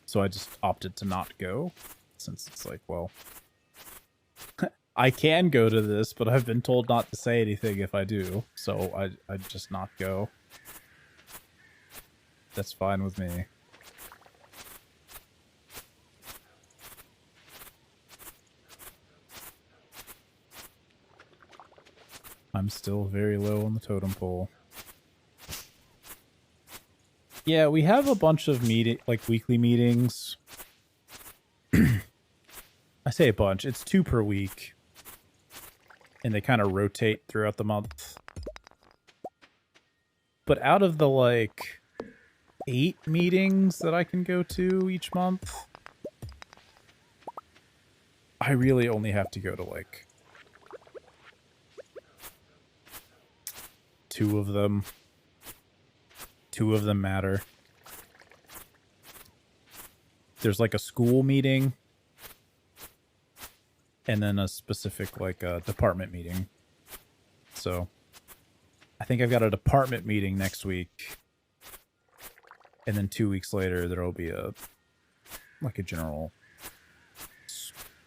So I just opted to not go, since it's like, well, I can go to this, but I've been told not to say anything if I do, so I'd just not go. That's fine with me. I'm still very low on the totem pole. Yeah, we have a bunch of weekly meetings. I say a bunch. It's 2 per week. And they kind of rotate throughout the month. But out of the, 8 meetings that I can go to each month, I really only have to go to, 2 of them. 2 of them matter. There's, a school meeting. And then a specific, department meeting. So, I think I've got a department meeting next week. And then 2 weeks later, there'll be a general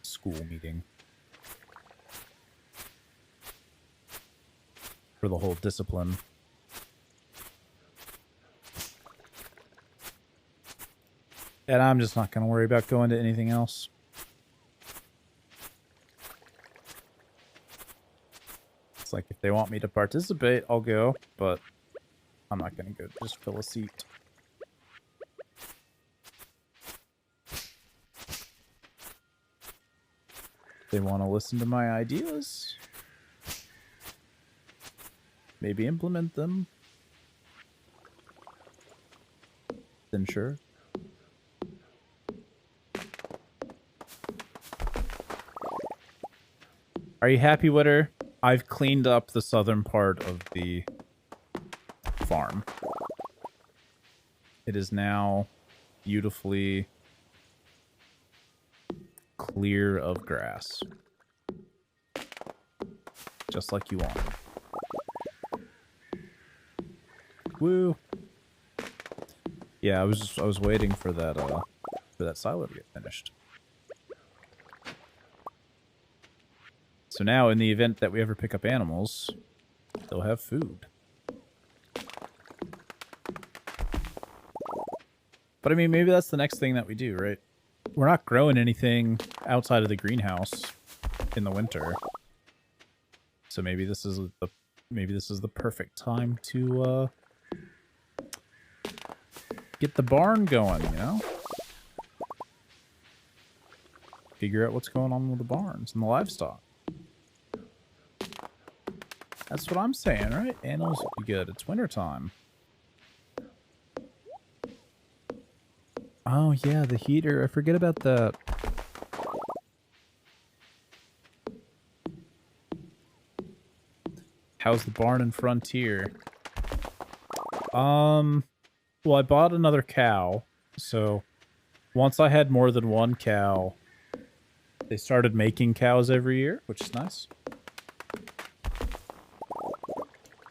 school meeting. For the whole discipline. And I'm just not going to worry about going to anything else. It's like, if they want me to participate, I'll go, but I'm not going to go just fill a seat. They want to listen to my ideas. Maybe implement them. Then sure. Are you happy, Witter? I've cleaned up the southern part of the farm. It is now beautifully clear of grass. Just like you want. Woo. Yeah, I was waiting for that silo to get finished. So now, in the event that we ever pick up animals, they'll have food. But I mean, maybe that's the next thing that we do, right? We're not growing anything outside of the greenhouse in the winter. So maybe this is the perfect time to get the barn going, you know? Figure out what's going on with the barns and the livestock. That's what I'm saying, right? Animals will be good. It's wintertime. Oh, yeah, the heater. I forget about that. How's the barn and Frontier? Well, I bought another cow. So, once I had more than one cow, they started making cows every year, which is nice.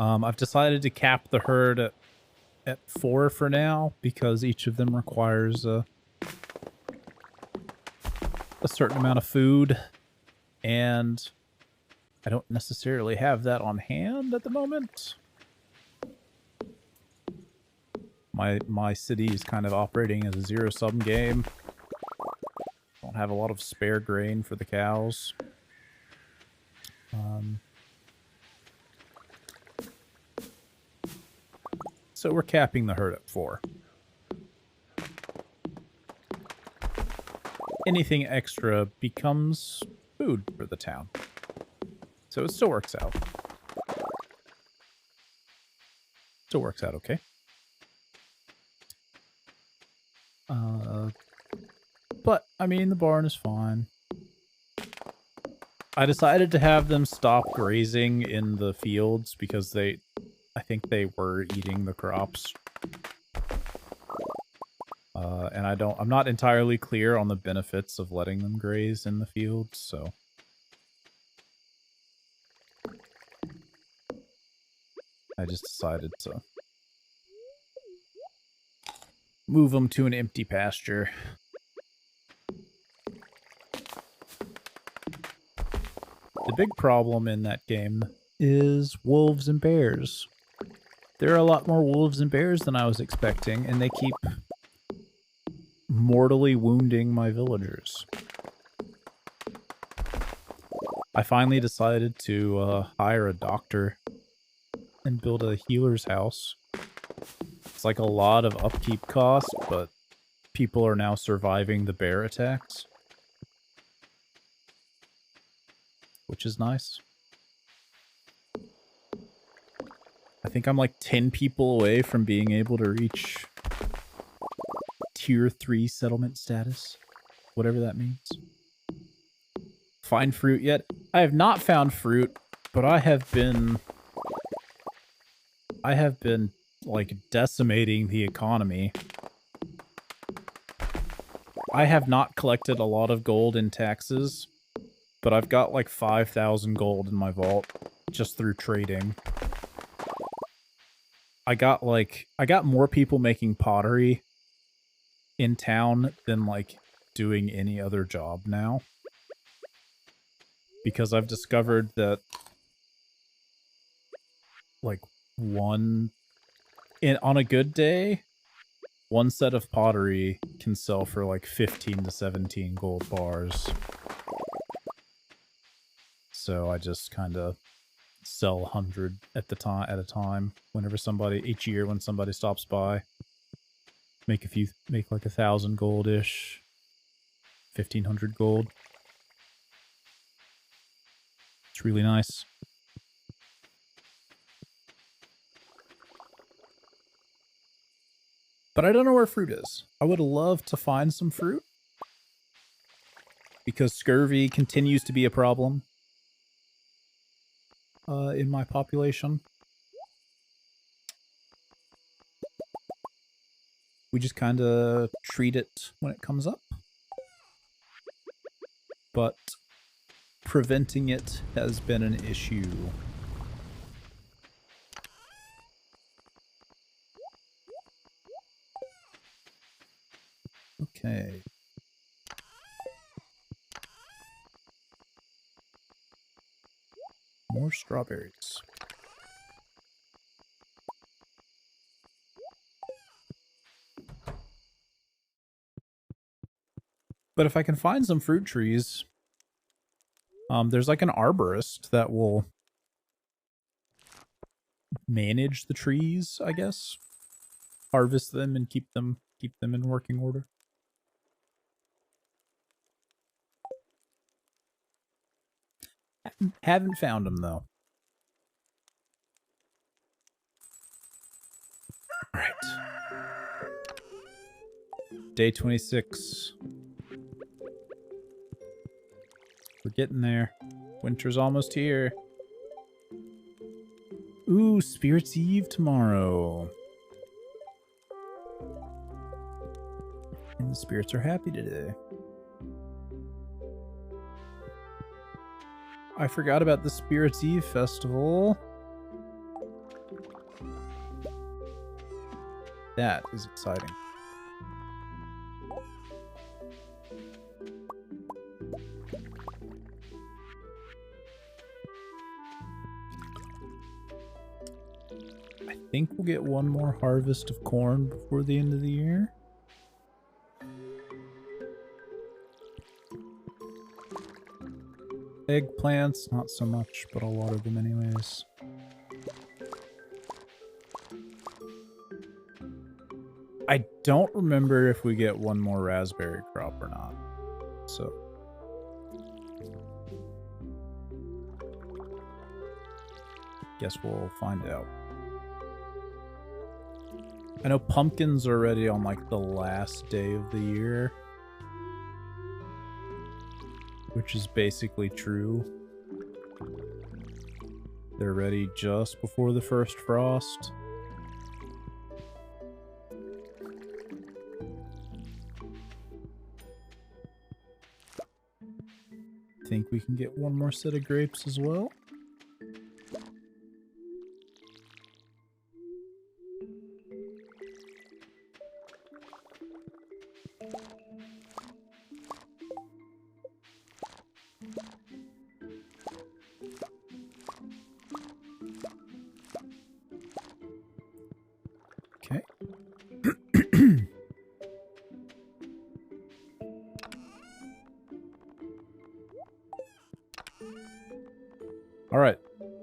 I've decided to cap the herd at 4 for now, because each of them requires a certain amount of food, and I don't necessarily have that on hand at the moment. My city is kind of operating as a zero-sum game. Don't have a lot of spare grain for the cows. So we're capping the herd at 4. Anything extra becomes food for the town. So it still works out. Still works out okay. But, I mean, the barn is fine. I decided to have them stop grazing in the fields because I think they were eating the crops. And I'm not entirely clear on the benefits of letting them graze in the fields, so. I just decided to move them to an empty pasture. The big problem in that game is wolves and bears. There are a lot more wolves and bears than I was expecting, and they keep mortally wounding my villagers. I finally decided to hire a doctor and build a healer's house. It's like a lot of upkeep costs, but people are now surviving the bear attacks, which is nice. I think I'm like 10 people away from being able to reach tier 3 settlement status, whatever that means. Find fruit yet? I have not found fruit, but I have been like decimating the economy. I have not collected a lot of gold in taxes, but I've got like 5,000 gold in my vault just through trading. I got more people making pottery in town than like doing any other job now. Because I've discovered that like on a good day, one set of pottery can sell for like 15 to 17 gold bars. So I just kind of sell 100 at a time whenever each year when somebody stops by. Make like 1,000 gold-ish, 1,500 gold. It's really nice. But I don't know where fruit is. I would love to find some fruit, because scurvy continues to be a problem in my population. We just kind of treat it when it comes up. But preventing it has been an issue. Okay. More strawberries. But if I can find some fruit trees, there's like an arborist that will manage the trees, I guess. Harvest them and keep them in working order. Haven't found them though. All right. Day 26. We're getting there. Winter's almost here. Ooh, Spirit's Eve tomorrow. And the spirits are happy today. I forgot about the Spirit's Eve festival. That is exciting. I think we'll get one more harvest of corn before the end of the year. Eggplants, not so much, but I'll water them anyways. I don't remember if we get one more raspberry crop or not, so... guess we'll find out. I know pumpkins are ready on like the last day of the year, which is basically true. They're ready just before the first frost. Think we can get one more set of grapes as well. Okay.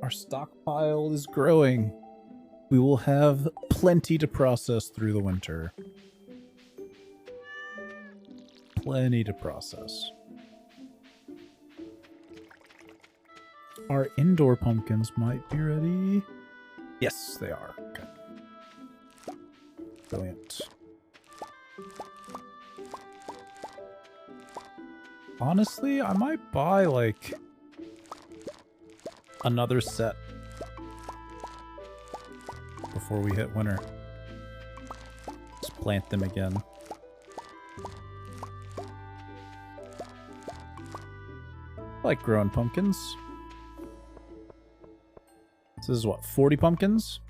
Our stockpile is growing. We will have plenty to process through the winter. Plenty to process. Our indoor pumpkins might be ready. Yes, they are. Okay. Brilliant. Honestly, I might buy, like, another set before we hit winter. Just plant them again. I like growing pumpkins. This is what, 40 pumpkins?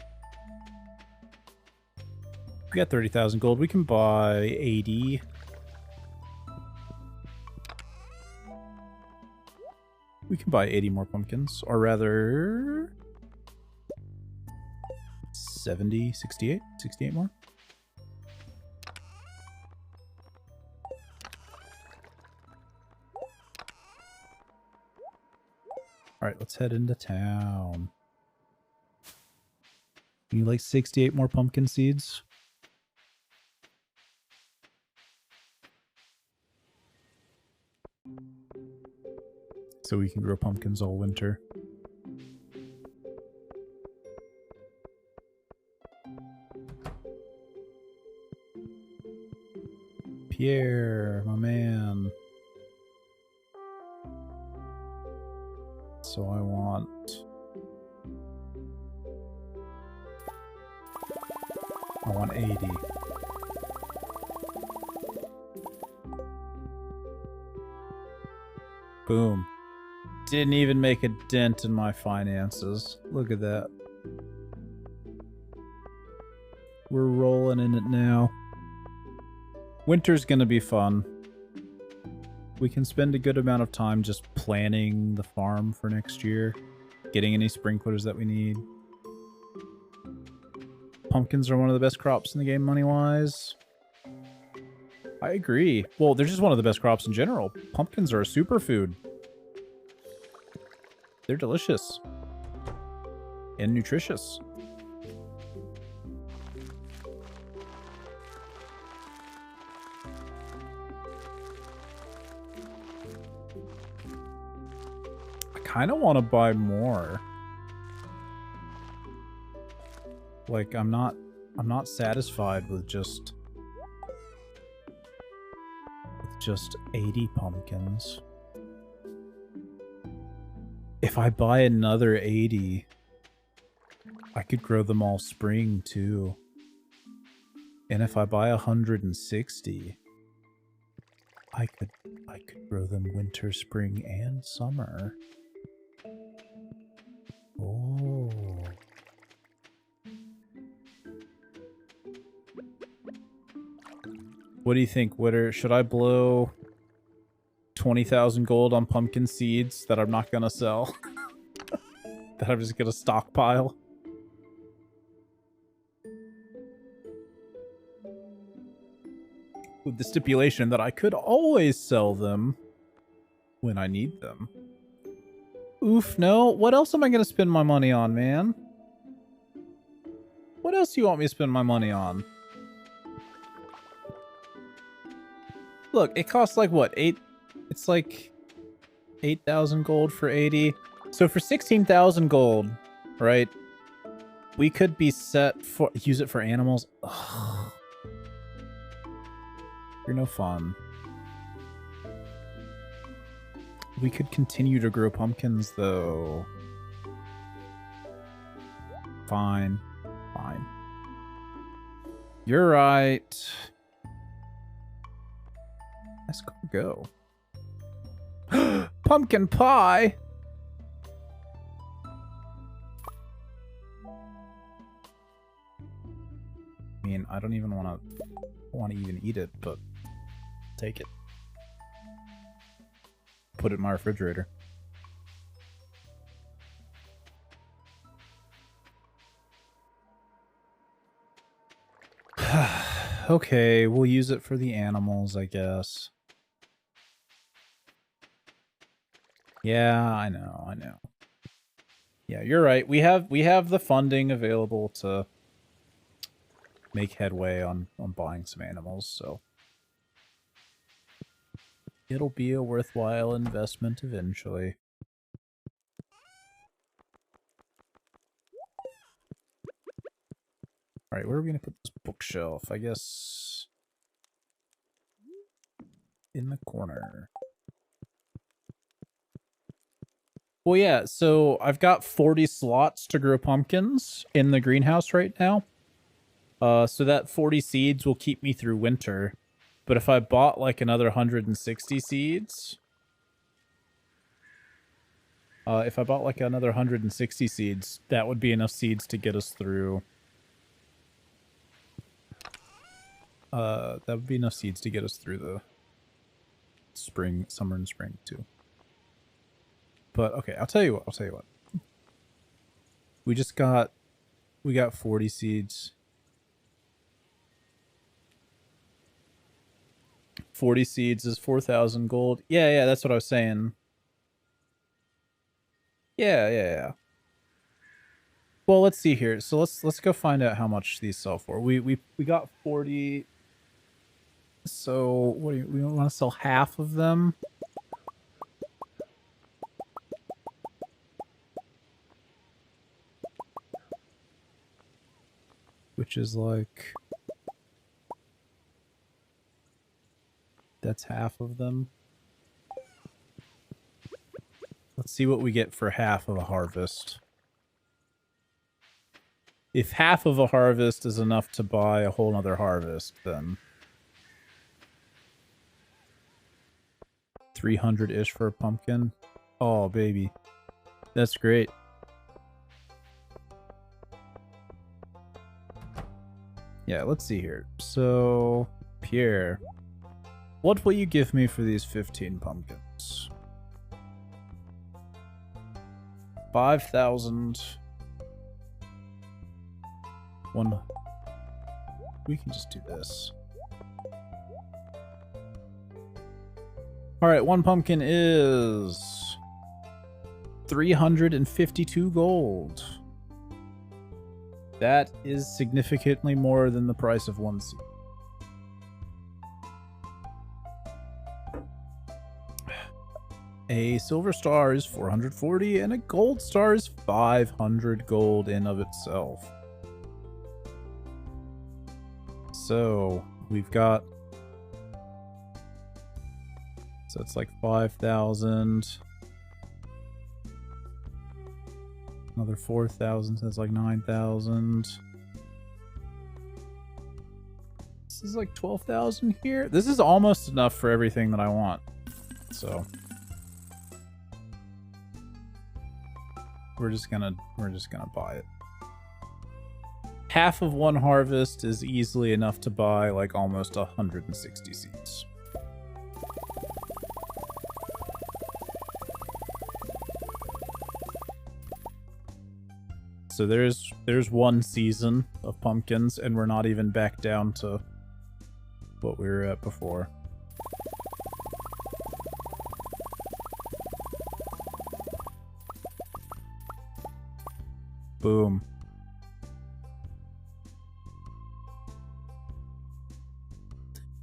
We got 30,000 gold. We can buy 80. We can buy 80 more pumpkins, or rather 70, 68, 68 more. All right, let's head into town. You like 68 more pumpkin seeds? So we can grow pumpkins all winter. Pierre, my man. So I want... I want 80. Boom. Didn't even make a dent in my finances. Look at that. We're rolling in it now. Winter's gonna be fun. We can spend a good amount of time just planning the farm for next year. Getting any sprinklers that we need. Pumpkins are one of the best crops in the game money-wise. I agree. Well, they're just one of the best crops in general. Pumpkins are a superfood. They're delicious. And nutritious. I kind of want to buy more. Like, I'm not satisfied with just 80 pumpkins. If I buy another 80, I could grow them all spring too. And if I buy 160, I could grow them winter, spring, and summer. Oh. What do you think, Witter? Should I blow 20,000 gold on pumpkin seeds that I'm not gonna sell? That I'm just gonna stockpile? With the stipulation that I could always sell them when I need them. Oof, no. What else am I gonna spend my money on, man? What else do you want me to spend my money on? Look, it costs like what? It's like 8,000 gold for 80. So for 16,000 gold, right? We could be set for use it for animals. Ugh. You're no fun. We could continue to grow pumpkins though. Fine. Fine. You're right. Let's go. Pumpkin pie! I mean, I don't even want to even eat it, but take it. Put it in my refrigerator. Okay, we'll use it for the animals, I guess. Yeah, I know. Yeah, you're right. We have the funding available to make headway on buying some animals, so it'll be a worthwhile investment eventually. All right, where are we gonna put this bookshelf? I guess in the corner. Well, yeah, so I've got 40 slots to grow pumpkins in the greenhouse right now. So that 40 seeds will keep me through winter. But if I bought like another 160 seeds, that would be enough seeds to get us through. That would be enough seeds to get us through the summer and spring too. But okay, I'll tell you what. We got 40 seeds. 40 seeds is 4,000 gold. Yeah, that's what I was saying. Yeah. Well, let's see here. So let's go find out how much these sell for. We got 40. So what do we want to sell half of them? Which is like, that's half of them. Let's see what we get for half of a harvest. If half of a harvest is enough to buy a whole nother harvest, then 300-ish for a pumpkin. Oh, baby. That's great. Yeah, let's see here. So, Pierre, what will you give me for these 15 pumpkins? 5,000. One. We can just do this. All right, one pumpkin is 352 gold. That is significantly more than the price of one seed. A silver star is 440 and a gold star is 500 gold in of itself. So we've got, so it's like 5,000. Another 4,000, so that's like 9,000. This is like 12,000 here. This is almost enough for everything that I want. So we're just gonna buy it. Half of one harvest is easily enough to buy like almost 160 seeds. So there's one season of pumpkins, and we're not even back down to what we were at before. Boom.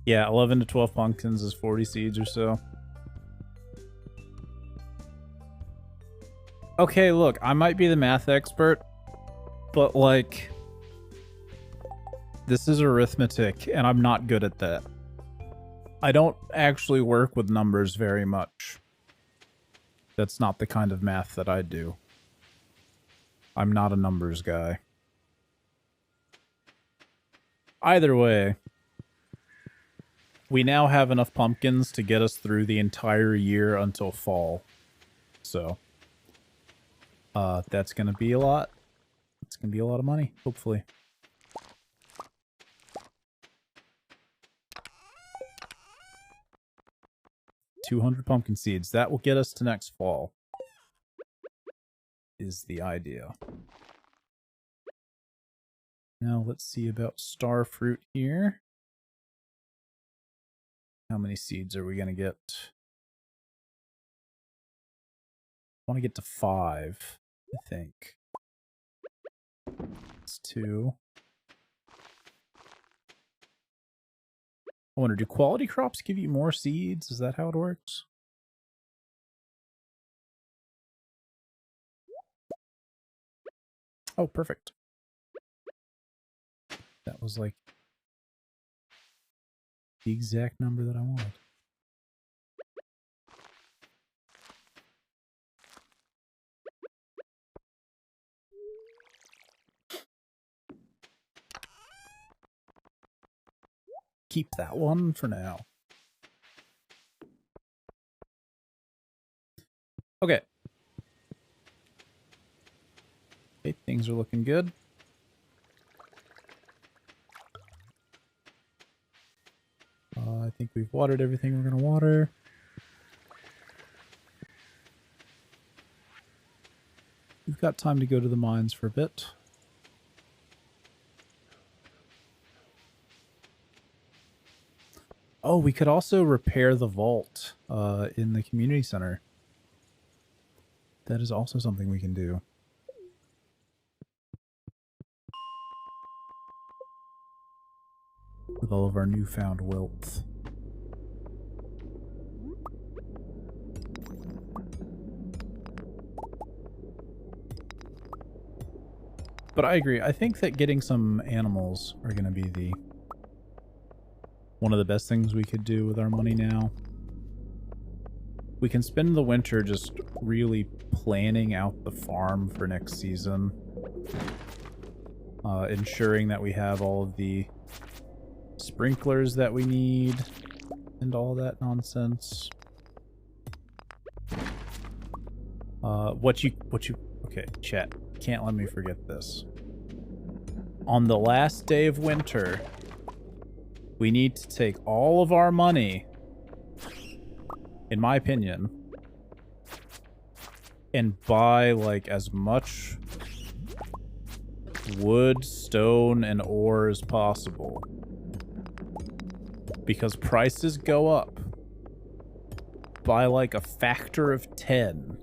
Yeah, 11 to 12 pumpkins is 40 seeds or so. Okay, look, I might be the math expert, but like, this is arithmetic, and I'm not good at that. I don't actually work with numbers very much. That's not the kind of math that I do. I'm not a numbers guy. Either way, we now have enough pumpkins to get us through the entire year until fall. So, that's gonna be a lot. It's gonna be a lot of money, hopefully. $200 pumpkin seeds. That will get us to next fall. Is the idea. Now let's see about star fruit here. How many seeds are we gonna get? I want to get to 5. I think. It's 2. I wonder, do quality crops give you more seeds? Is that how it works? Oh, perfect. That was like the exact number that I wanted. Keep that one for now. Okay. Okay, things are looking good. I think we've watered everything we're going to water. We've got time to go to the mines for a bit. Oh, we could also repair the vault in the community center. That is also something we can do. With all of our newfound wealth. But I agree. I think that getting some animals are going to be one of the best things we could do with our money now. We can spend the winter just really planning out the farm for next season. Ensuring that we have all of the sprinklers that we need and all that nonsense. Okay, chat. Can't let me forget this. On the last day of winter, we need to take all of our money, in my opinion, and buy, like, as much wood, stone, and ore as possible. Because prices go up by, like, a factor of 10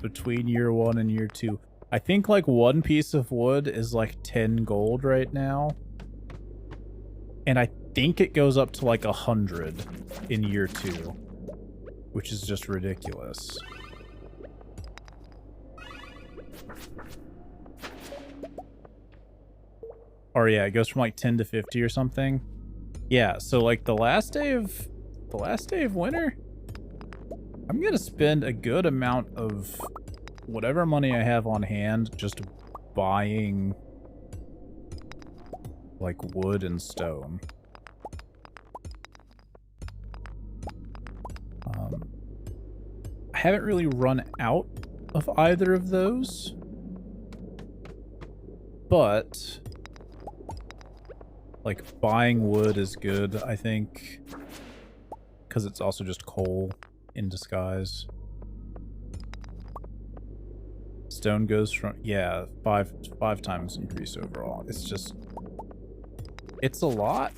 between year 1 and year 2. I think, like, one piece of wood is, like, 10 gold right now. And I think it goes up to, like, 100 in year 2. Which is just ridiculous. Or yeah, it goes from, like, 10 to 50 or something. Yeah, so, like, the last day of winter, I'm gonna spend a good amount of whatever money I have on hand just buying, like, wood and stone. I haven't really run out of either of those, but, like, buying wood is good, I think, because it's also just coal in disguise. Stone goes from, yeah, five times increase overall. It's just, it's a lot.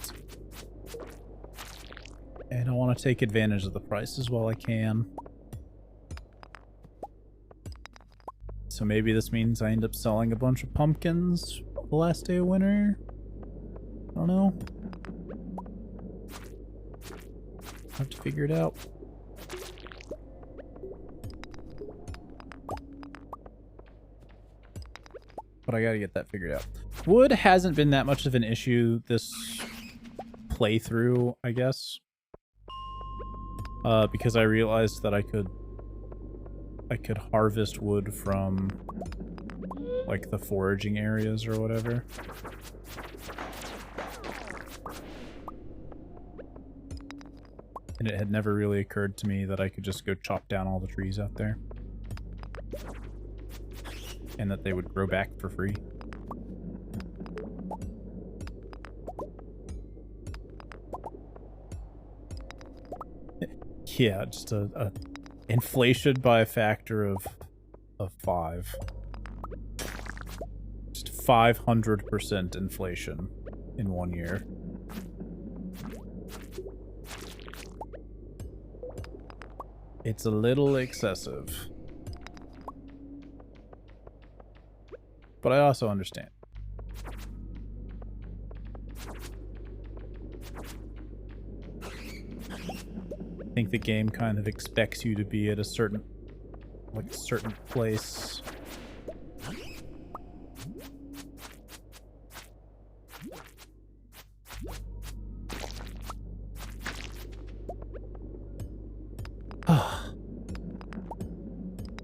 And I want to take advantage of the prices while I can. So maybe this means I end up selling a bunch of pumpkins the last day of winter. I don't know. I'll have to figure it out. But I gotta get that figured out. Wood hasn't been that much of an issue this playthrough, I guess. Because I realized that I could harvest wood from, like, the foraging areas or whatever. And it had never really occurred to me that I could just go chop down all the trees out there. And that they would grow back for free. Yeah, just a inflation by a factor of 5. Just 500% inflation in 1 year. It's a little excessive. But I also understand. I think the game kind of expects you to be at a certain, like a certain place.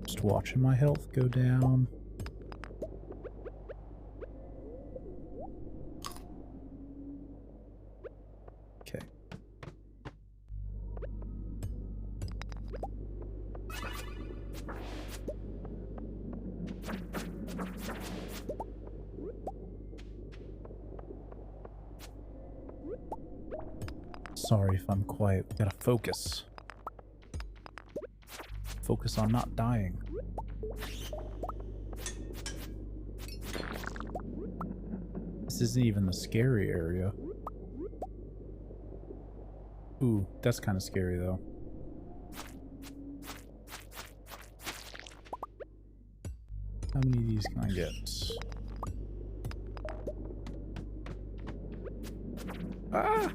Just watching my health go down. Okay. Sorry if I'm quiet. We gotta focus. Focus on not dying. This isn't even the scary area. Ooh, that's kind of scary though. How many of these can I get? Ah!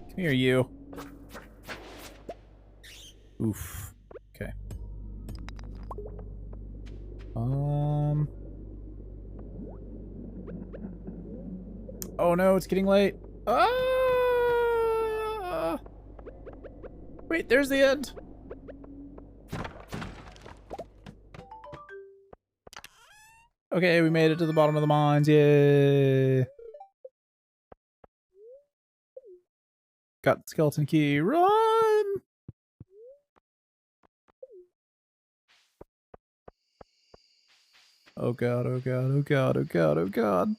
Come here, you. Oof. Okay. Oh no, it's getting late. Ah! Wait, there's the end. Okay, we made it to the bottom of the mines. Yay! Got the skeleton key. Run! Oh god, oh god, oh god, oh god, oh god.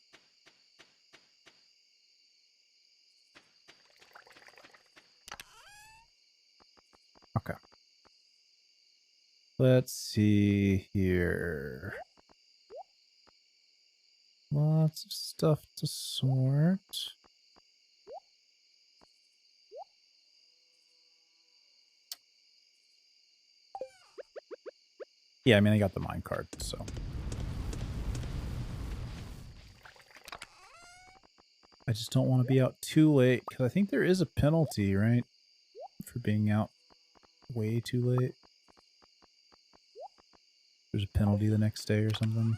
Okay. Let's see here. Lots of stuff to sort. Yeah, I mean, I got the minecart, so. I just don't want to be out too late, because I think there is a penalty, right? For being out way too late. There's a penalty the next day or something.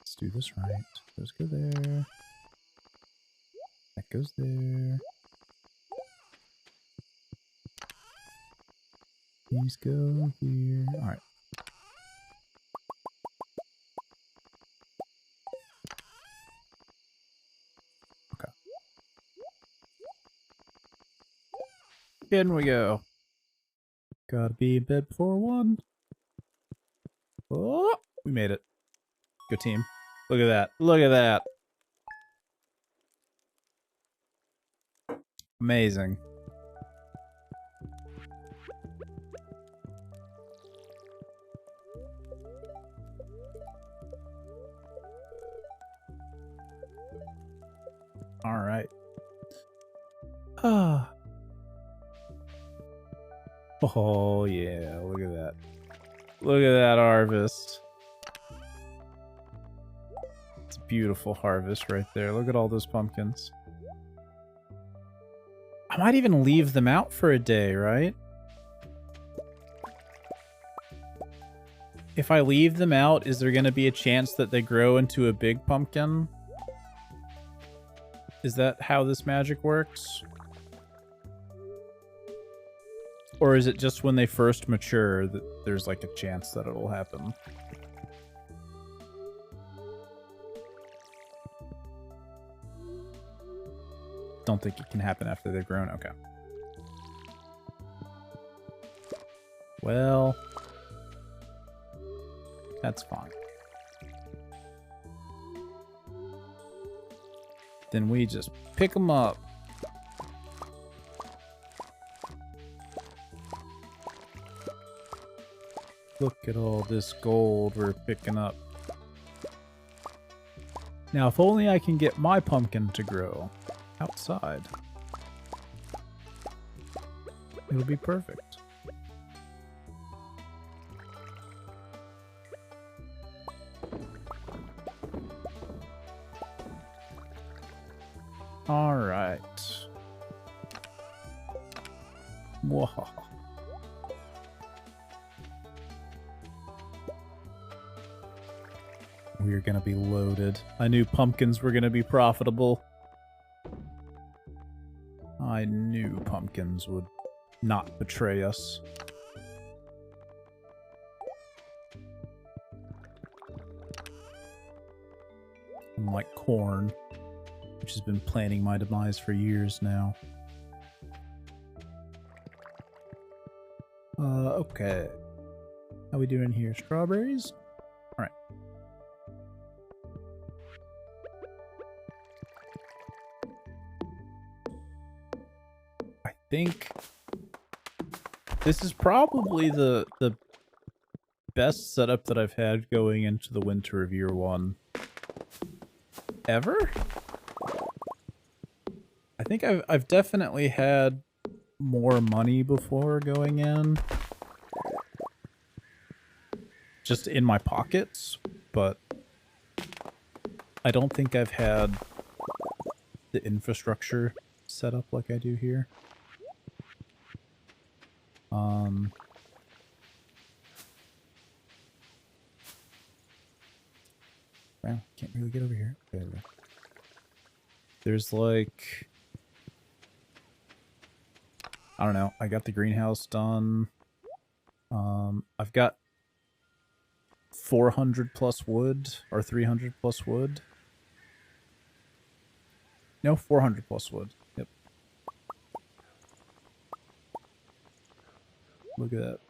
Let's do this right. Those go there. That goes there. These go here. Alright. Okay. In we go. Gotta be in bed before 1. Oh, we made it. Good team. Look at that. Look at that. Amazing. All right. Ah. Oh yeah, look at that. Look at that harvest. It's a beautiful harvest right there. Look at all those pumpkins. I might even leave them out for a day, right? If I leave them out, is there going to be a chance that they grow into a big pumpkin? Is that how this magic works? Or is it just when they first mature that there's like a chance that it'll happen? Don't think it can happen after they've grown. Okay. Well, that's fine. Then we just pick them up. Look at all this gold we're picking up. Now, if only I can get my pumpkin to grow outside. It'll be perfect. All right. Whoa. We're gonna be loaded. I knew pumpkins were gonna be profitable. I knew pumpkins would not betray us. Unlike corn, which has been planning my demise for years now. Okay. How we doing here? Strawberries? Alright. I think this is probably the best setup that I've had going into the winter of year one ever. I think I've definitely had more money before going in, just in my pockets, but I don't think I've had the infrastructure set up like I do here. Well, can't really get over here. Okay, there we go. There's like, I don't know. I got the greenhouse done. I've got 400 plus wood or 300 plus wood. No, 400 plus wood. Yep. Look at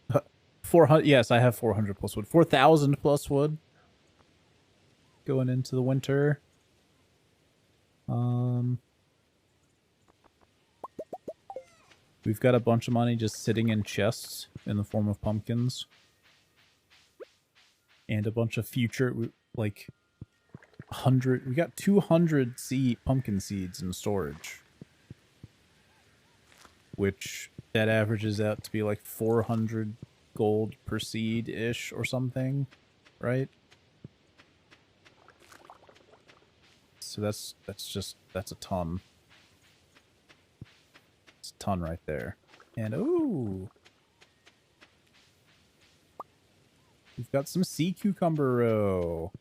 that. 400. Yes, I have 400 plus wood. 4,000 plus wood. Going into the winter. We've got a bunch of money just sitting in chests in the form of pumpkins. And a bunch of future, like, 100, we got 200 pumpkin seeds in storage. Which, that averages out to be like 400 gold per seed-ish or something, right? So that's a ton. It's a ton right there. And ooh, we've got some sea cucumber row.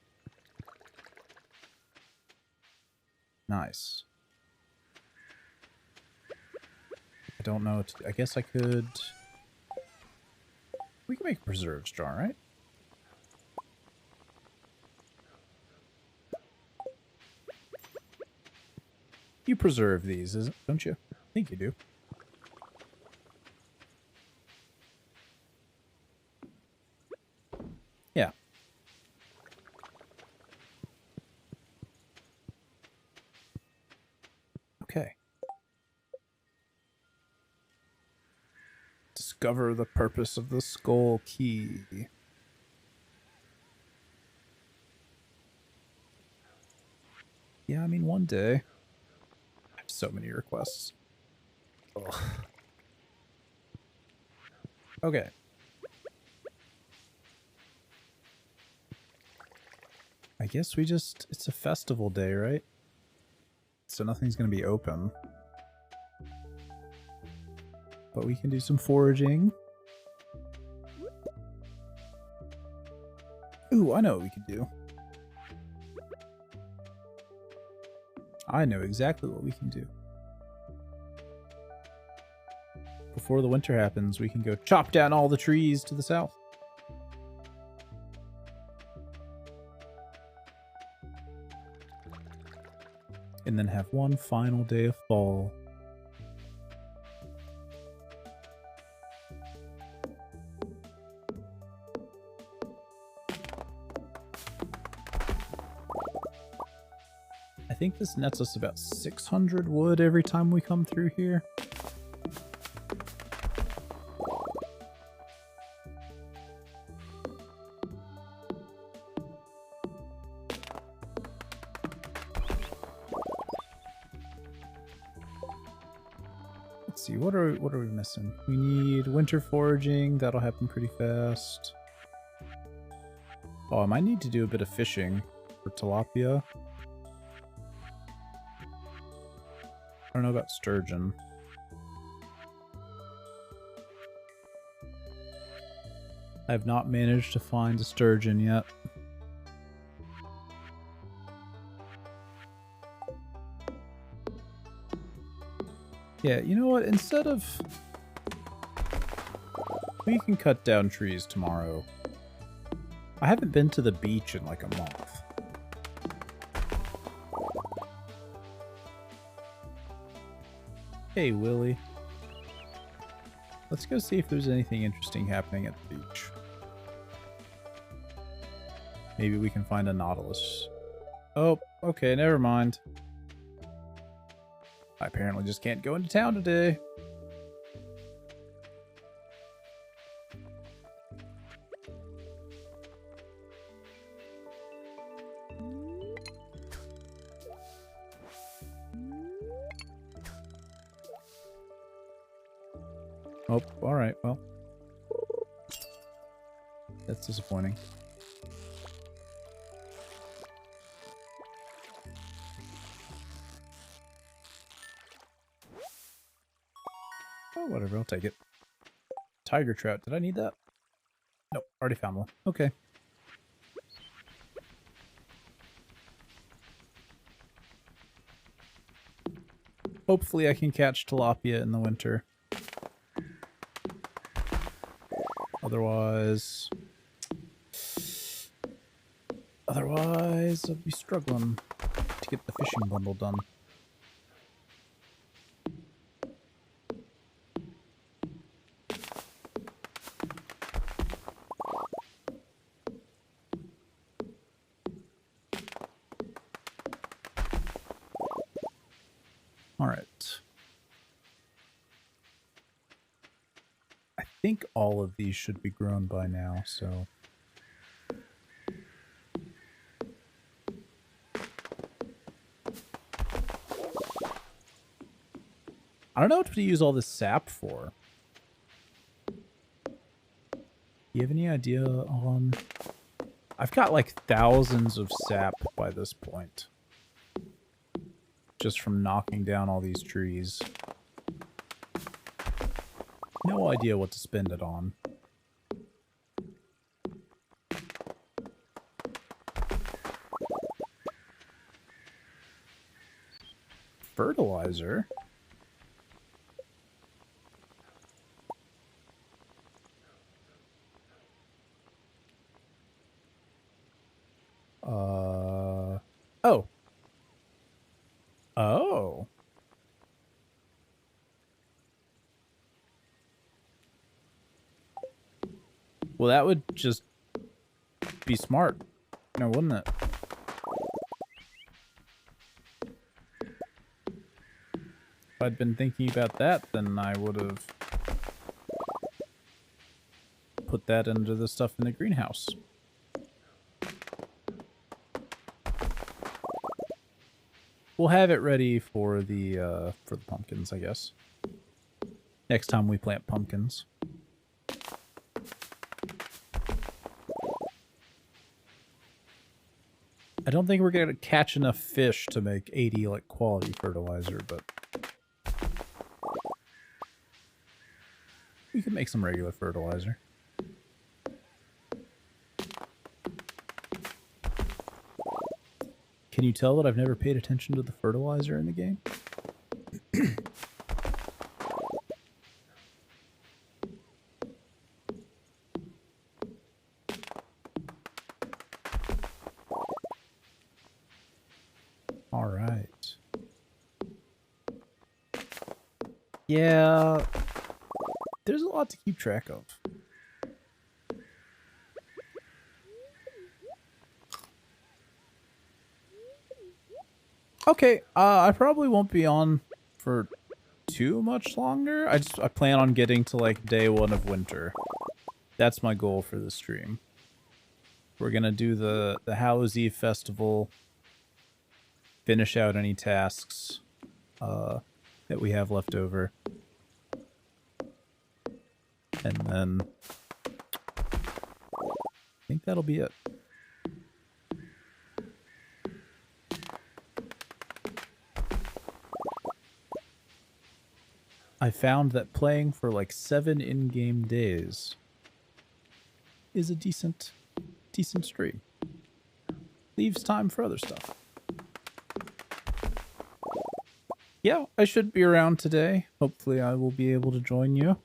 Nice. I don't know. I guess I could. We can make a preserves jar, right? You preserve these, don't you? I think you do. Yeah. Okay. Discover the purpose of the skull key. Yeah, I mean, one day. I have so many requests. Ugh. Okay. I guess we just... It's a festival day, right? So nothing's going to be open. But we can do some foraging. Ooh, I know what we can do. I know exactly what we can do. Before the winter happens, we can go chop down all the trees to the south. And then have one final day of fall. I think this nets us about 600 wood every time we come through here. see. What are we missing? We need winter foraging. That'll happen pretty fast. Oh, I might need to do a bit of fishing for tilapia. I don't know about sturgeon. I have not managed to find a sturgeon yet. Yeah, you know what? Instead of... We can cut down trees tomorrow. I haven't been to the beach in like a month. Hey, Willie. Let's go see if there's anything interesting happening at the beach. Maybe we can find a nautilus. Oh, okay, never mind. I apparently just can't go into town today. Oh, alright, well. That's disappointing. Oh, whatever, I'll take it. Tiger trout, did I need that? Nope, already found one. Okay. Hopefully I can catch tilapia in the winter. Otherwise, I'll be struggling to get the fishing bundle done. All right. I think all of these should be grown by now, so... I don't know what to use all this sap for. You have any idea on... I've got like thousands of sap by this point. Just from knocking down all these trees. No idea what to spend it on. Fertilizer? Oh. Oh. Well, that would just be smart, now wouldn't it? If I'd been thinking about that, then I would have put that into the stuff in the greenhouse. We'll have it ready for the pumpkins, I guess. Next time we plant pumpkins. I don't think we're gonna catch enough fish to make 80 like quality fertilizer, but we can make some regular fertilizer. Can you tell that I've never paid attention to the fertilizer in the game? All right. Yeah, there's a lot to keep track of. Okay, I probably won't be on for too much longer. I plan on getting to like day 1 of winter. That's my goal for the stream. We're gonna do the Hallows Eve festival, finish out any tasks that we have left over, And then I think that'll be it. I found that playing for like 7 in-game days is a decent stream. Leaves time for other stuff. Yeah, I should be around today. Hopefully I will be able to join you.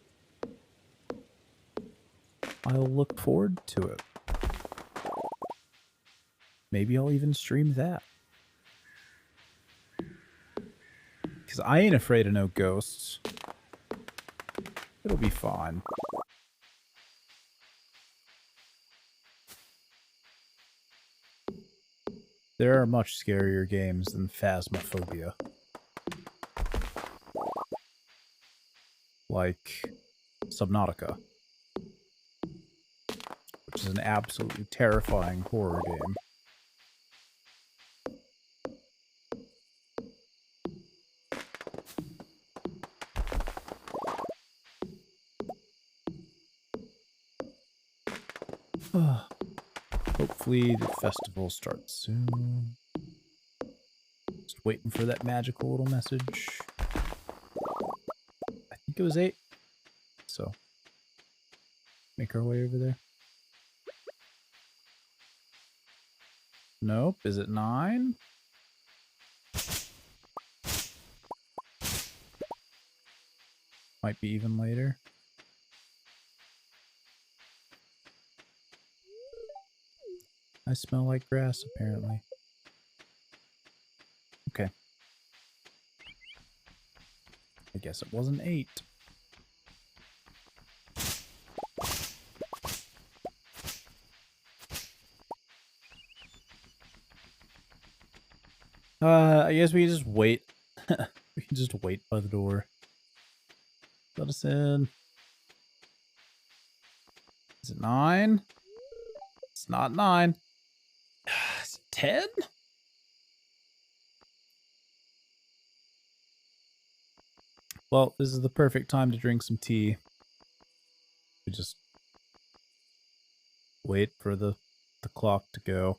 I'll look forward to it. Maybe I'll even stream that. Because I ain't afraid of no ghosts. It'll be fine. There are much scarier games than Phasmophobia. Like Subnautica, which is an absolutely terrifying horror game. Hopefully the festival starts soon. Just waiting for that magical little message. I think it was 8. So, make our way over there. Nope. Is it 9? Might be even later. I smell like grass, apparently. Okay. I guess it wasn't 8. I guess we can just wait. We can just wait by the door. Let us in. Is it 9? It's not 9. Is it 10? Well, this is the perfect time to drink some tea. We just wait for the clock to go.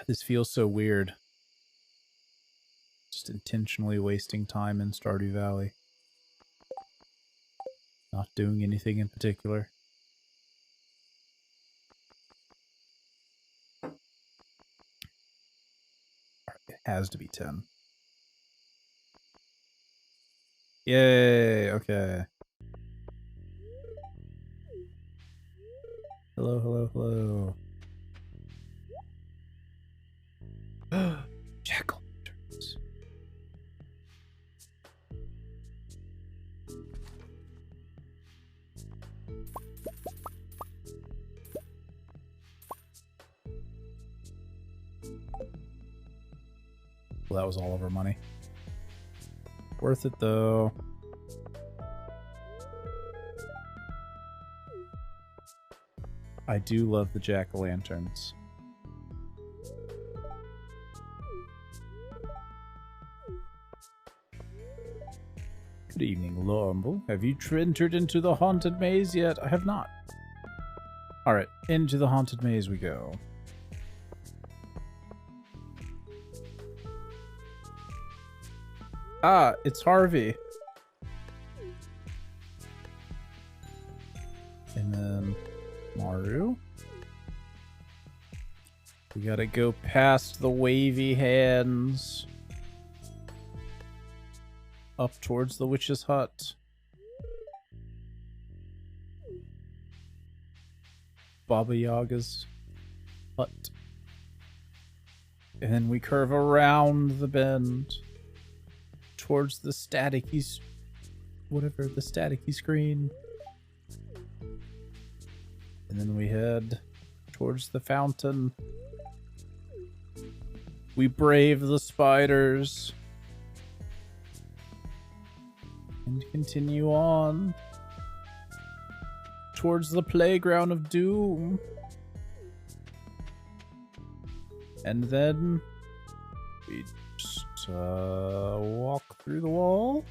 This feels so weird. Just intentionally wasting time in Stardew Valley. Not doing anything in particular. It has to be 10. Yay, okay. Hello, hello, hello. Jack-o'-lanterns. Well, that was all of our money. Worth it, though. I do love the jack-o'-lanterns. Good evening, Lormble. Have you entered into the haunted maze yet? I have not. Alright, into the haunted maze we go. Ah, it's Harvey. And then Maru. We gotta go past the wavy hands. Up towards the witch's hut. Baba Yaga's hut. And then we curve around the bend. Towards the staticky... whatever, the staticky screen. And then we head towards the fountain. We brave the spiders. And continue on. Towards the playground of doom. And then we just walk through the wall.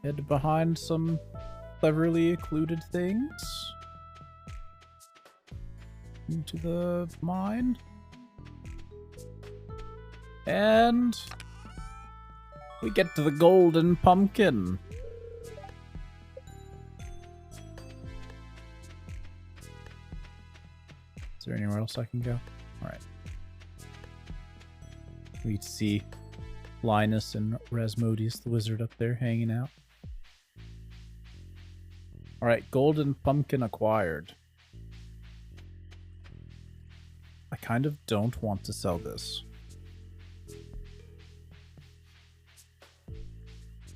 Hid behind some cleverly occluded things. Into the mine. And we get to the golden pumpkin. Is there anywhere else I can go? Alright. We get to see Linus and Rasmodius the wizard up there hanging out. Alright, golden pumpkin acquired. I kind of don't want to sell this.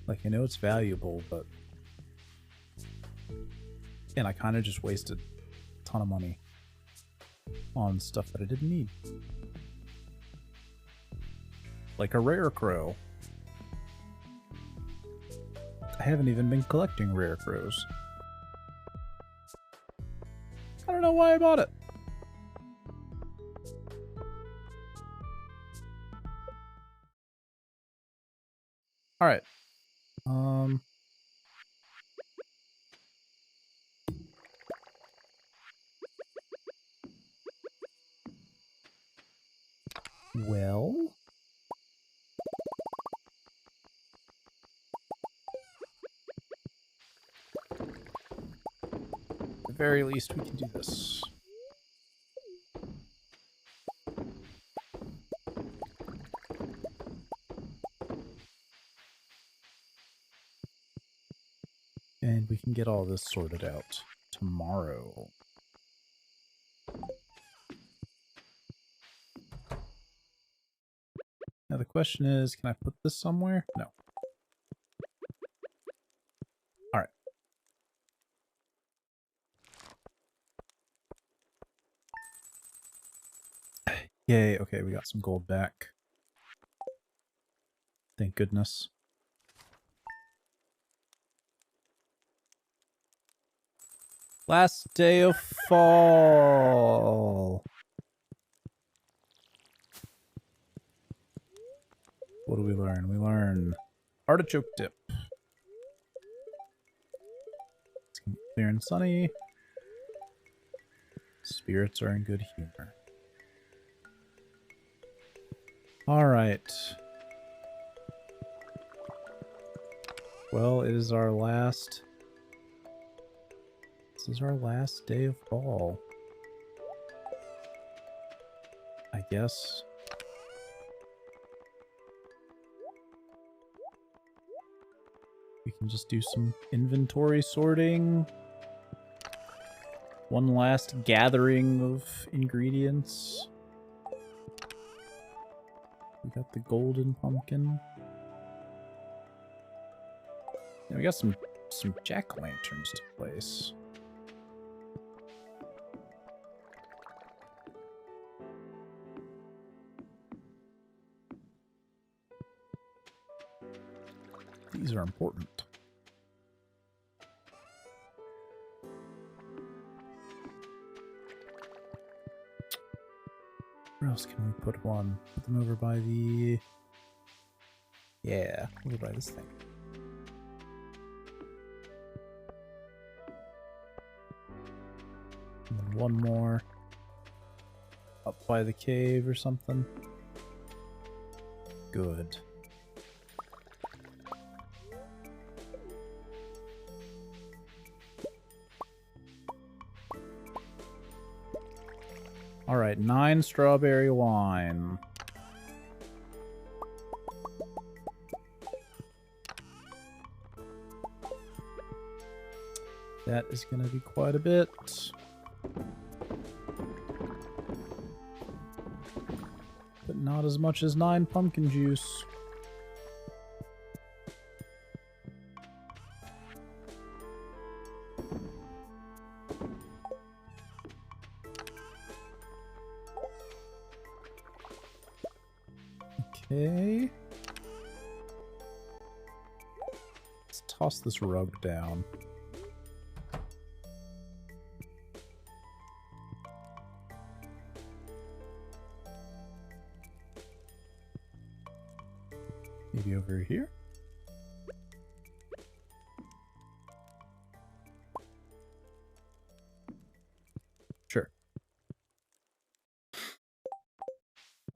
Like, I know it's valuable, but... And I kind of just wasted a ton of money on stuff that I didn't need. Like a rare crow. I haven't even been collecting rare crows. I don't know why I bought it. Alright. Well... At the very least, we can do this. And we can get all this sorted out tomorrow. Now the question is, can I put this somewhere? No. Alright. Yay, okay, we got some gold back. Thank goodness. Last day of fall. What do we learn? We learn artichoke dip. It's gonna be clear and sunny. Spirits are in good humor. Alright. Well, it is our last... This is our last day of fall. I guess. We can just do some inventory sorting. One last gathering of ingredients. We got the golden pumpkin. Yeah, we got some jack-o'-lanterns to place. These are important. Where else can we put one? Put them over by the... Yeah, over by this thing. And then one more up by the cave or something. Good. Alright, 9 strawberry wine. That is going to be quite a bit. But not as much as 9 pumpkin juice. Okay. Let's toss this rug down. Maybe over here?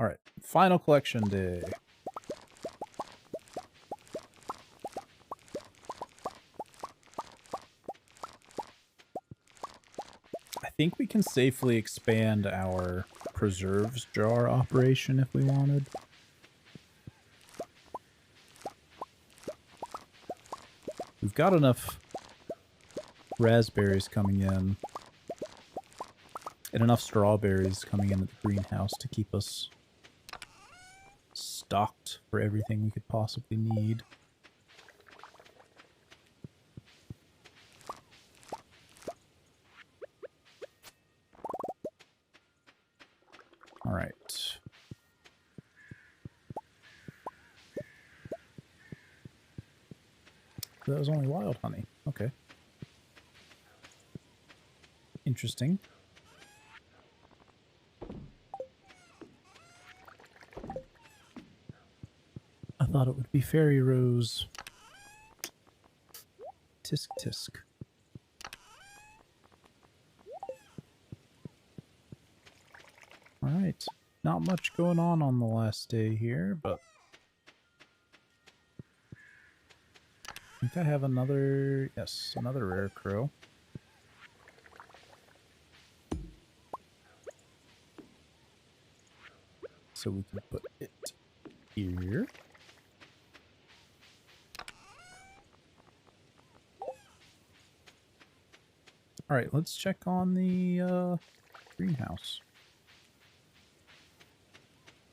All right, final collection day. I think we can safely expand our preserves jar operation if we wanted. We've got enough raspberries coming in and enough strawberries coming in at the greenhouse to keep us stocked for everything we could possibly need. All right. That was only wild honey. Okay. Interesting. I thought it would be fairy rose. Tisk tisk. Alright. Not much going on the last day here, but I think I have another... Yes, another rare crow. So we can put it here. Alright, let's check on the greenhouse.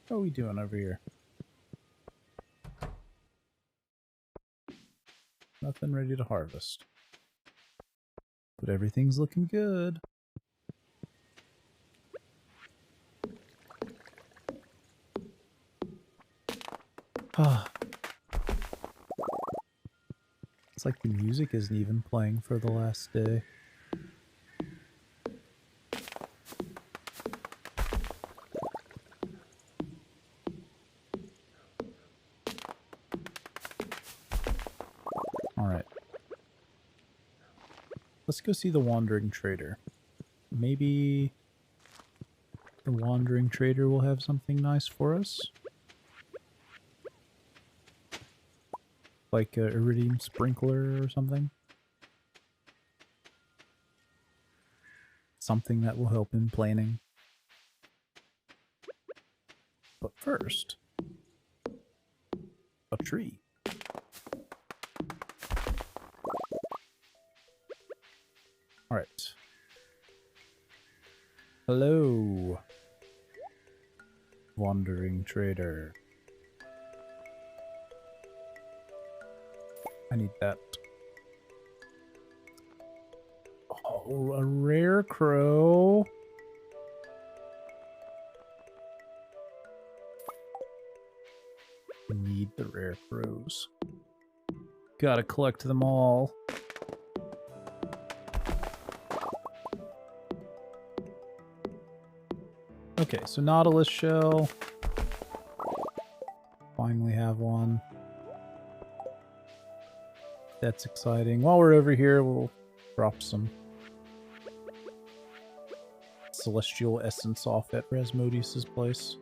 What are we doing over here? Nothing ready to harvest. But everything's looking good. Ah. It's like the music isn't even playing for the last day. Alright. Let's go see the Wandering Trader. Maybe the Wandering Trader will have something nice for us. Like a iridium sprinkler or something. Something that will help in planning. But first, a tree. Alright. Hello, Wandering Trader. I need that. Oh, a rare crow. Need the rare crows. Gotta collect them all. Okay, so Nautilus shell. Finally have one. That's exciting. While we're over here, we'll drop some celestial essence off at Rasmodius's place.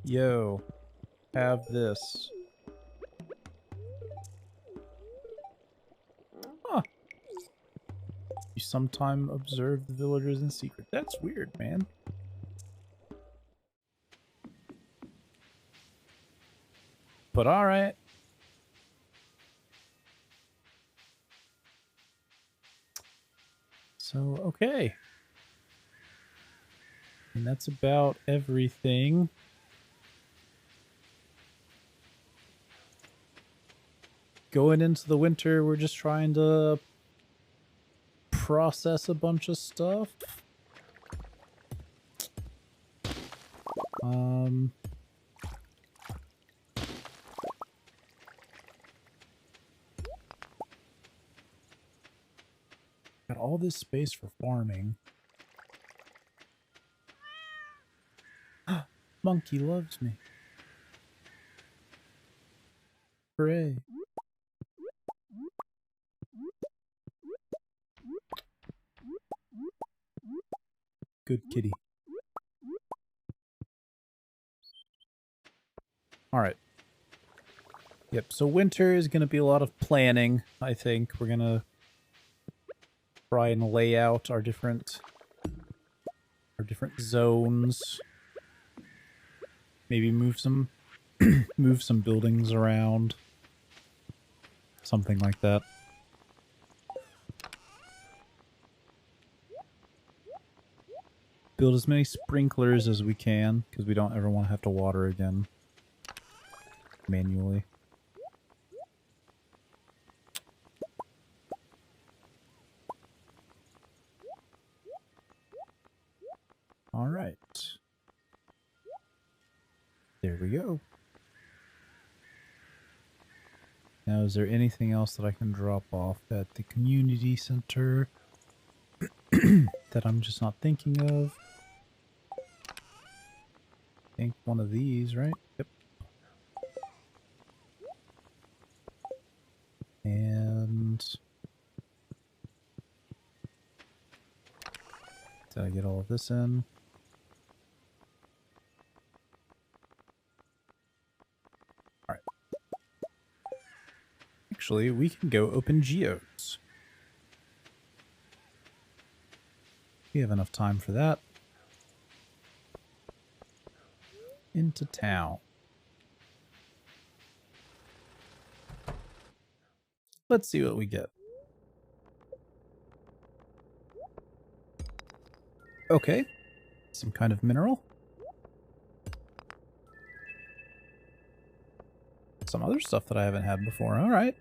Yo, have this. Huh. You sometime observe the villagers in secret. That's weird, man. But alright. So, okay. And that's about everything. Going into the winter, we're just trying to process a bunch of stuff. Got all this space for farming. Monkey loves me. Hooray. Good kitty. Alright. Yep, so winter is going to be a lot of planning, I think. We're going to try and lay out our different zones. Maybe move some move some buildings around. Something like that. Build as many sprinklers as we can, because we don't ever want to have to water again manually. All right. There we go. Now, is there anything else that I can drop off at the community center that I'm just not thinking of? I think one of these, right? Yep. And did I get all of this in? All right. Actually, we can go open geodes. We have enough time for that. Into town. Let's see what we get. Okay. Some kind of mineral. Some other stuff that I haven't had before. All right.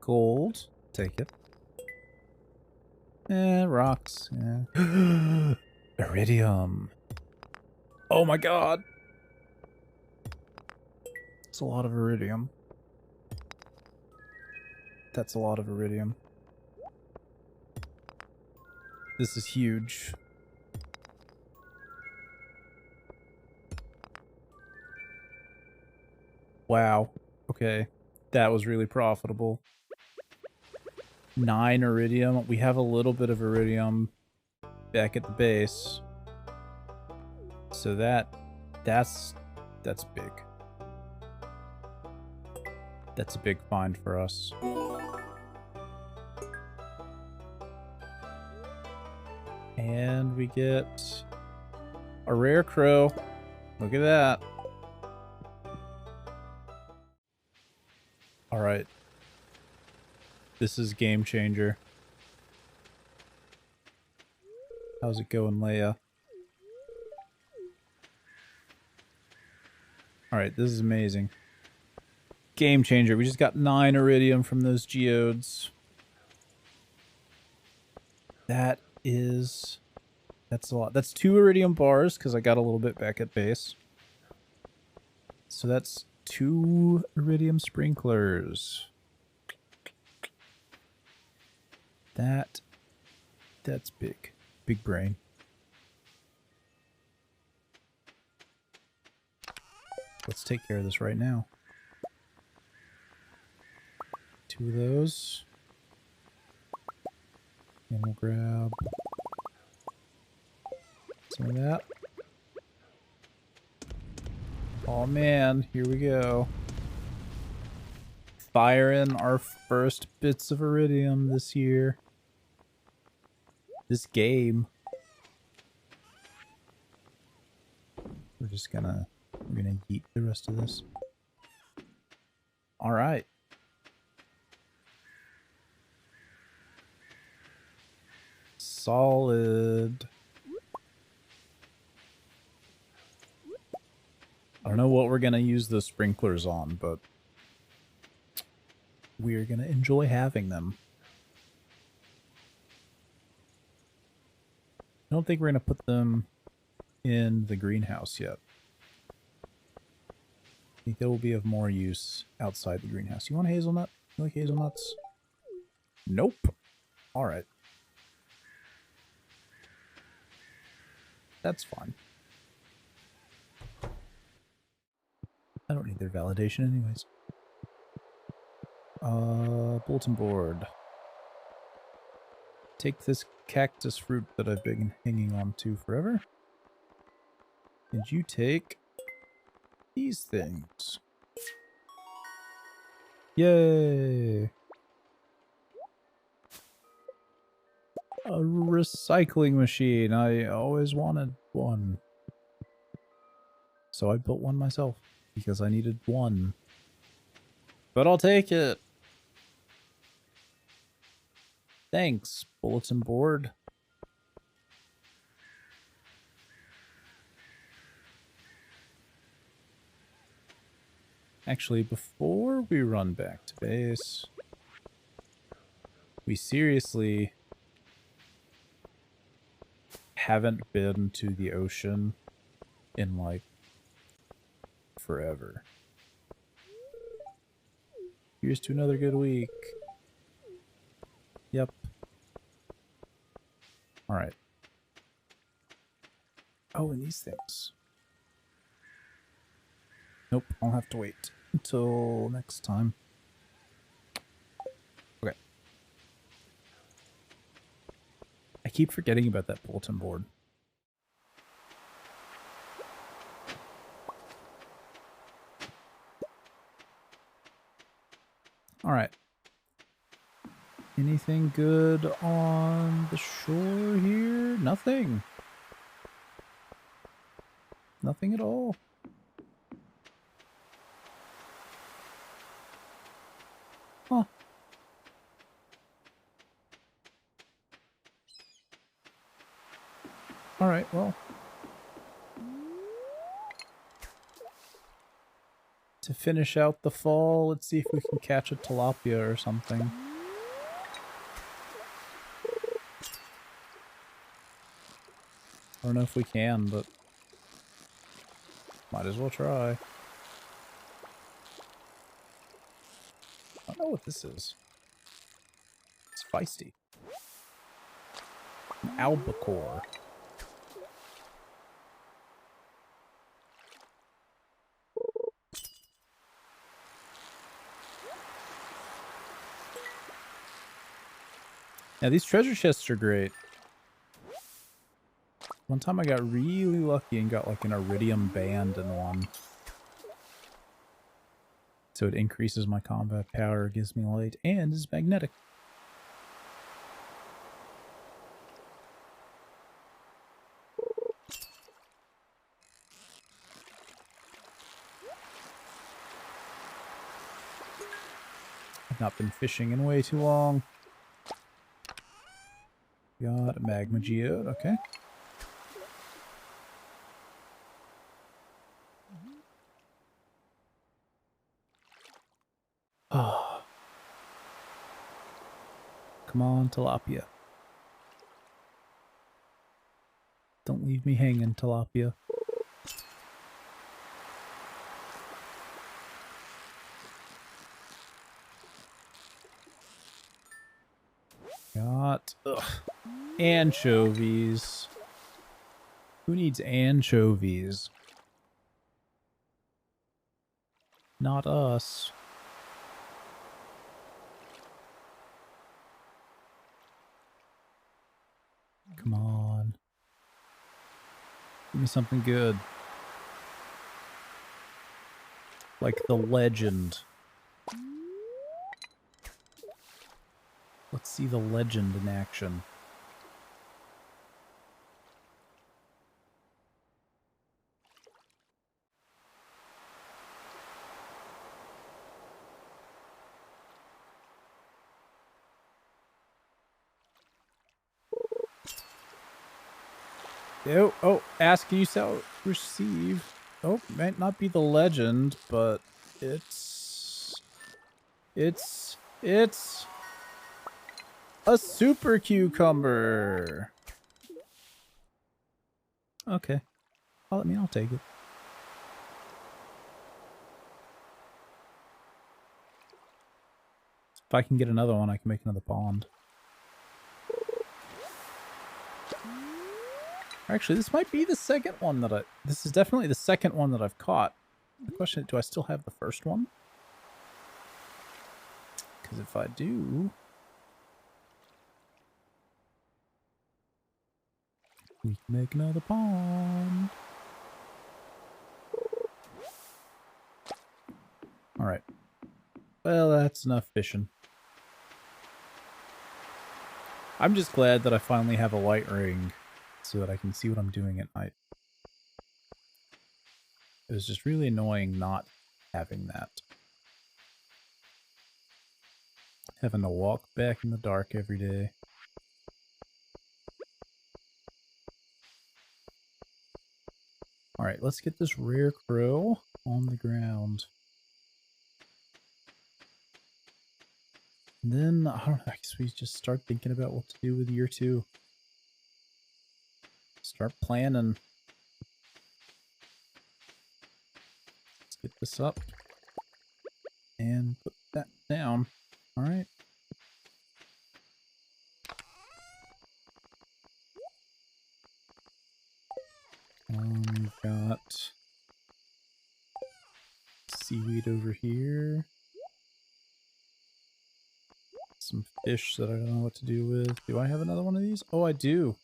Gold. Take it. Rocks. Yeah. Iridium. Oh my god. It's a lot of iridium. That's a lot of iridium. This is huge. Wow. Okay. That was really profitable. 9 iridium. We have a little bit of iridium back at the base. So that's big. That's a big find for us. And we get a rare crow. Look at that. All right. This is game changer. How's it going, Leia? All right, this is amazing. Game changer. We just got 9 iridium from those geodes. That's a lot. That's 2 iridium bars because I got a little bit back at base. So that's 2 iridium sprinklers. That's big. Big brain. Let's take care of this right now. 2 of those. And we'll grab some of that. Oh man, here we go. Firing our first bits of iridium this year. This game. We're gonna yeet the rest of this. All right. Solid. I don't know what we're gonna use the sprinklers on, but we're gonna enjoy having them. I don't think we're gonna put them in the greenhouse yet. I think they will be of more use outside the greenhouse. You want a hazelnut? You like hazelnuts? Nope. All right. That's fine. I don't need their validation anyways. Bulletin board. Take this cactus fruit that I've been hanging on to forever. Did you take these things? Yay! A recycling machine. I always wanted one. So I built one myself because I needed one. But I'll take it. Thanks, bulletin board. Actually, before we run back to base, we seriously haven't been to the ocean in, like, forever. Here's to another good week. Yep. Alright. Oh, and these things. Nope, I'll have to wait until next time. Okay. I keep forgetting about that bulletin board. Alright. Anything good on the shore here? Nothing. Nothing at all. Huh. Alright, well. To finish out the fall, let's see if we can catch a tilapia or something. I don't know if we can, but might as well try. I don't know what this is. It's feisty. An albacore. Yeah, these treasure chests are great. One time I got really lucky and got like an iridium band in one. So it increases my combat power, gives me light, and is magnetic. I've not been fishing in way too long. Got a magma geode, okay. Oh. Come on, tilapia. Don't leave me hanging, tilapia. Got anchovies. Who needs anchovies? Not us. Come on. Give me something good. Like the legend. Let's see the legend in action. Oh, ask you shall receive. Oh, might not be the legend, but it's a super cucumber. Okay. Well, I mean, I'll take it. If I can get another one, I can make another pond. Actually, this might be the second one that this is definitely the second one that I've caught. The question is, do I still have the first one? Because if I do, we can make another pond. Alright. Well, that's enough fishing. I'm just glad that I finally have a light ring so that I can see what I'm doing at night. It was just really annoying not having that. Having to walk back in the dark every day. Alright, let's get this rare crow on the ground. And then, I don't know, I guess we just start thinking about what to do with year 2. Start planning. Let's get this up. And put that down. Alright. We've got seaweed over here. Some fish that I don't know what to do with. Do I have another one of these? Oh, I do.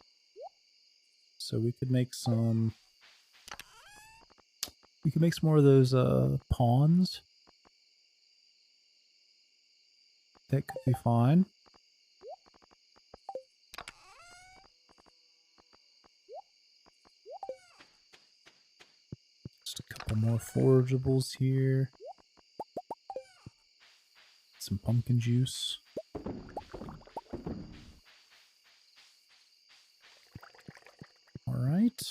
So we could make some... We could make some more of those pawns. That could be fine. Just a couple more forageables here. Some pumpkin juice. Alright.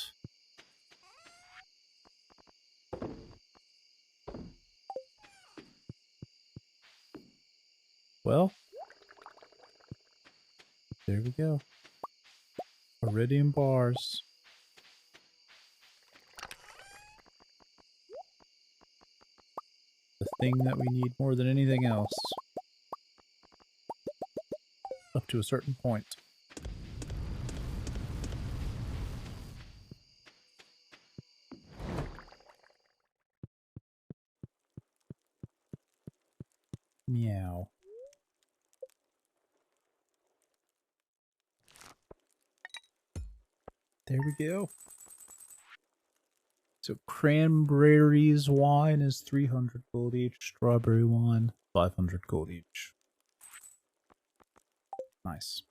Well, there we go. Iridium bars. The thing that we need more than anything else. Up to a certain point. Meow. There we go. So cranberries wine is 300 gold each. Strawberry wine, 500 gold each. Nice.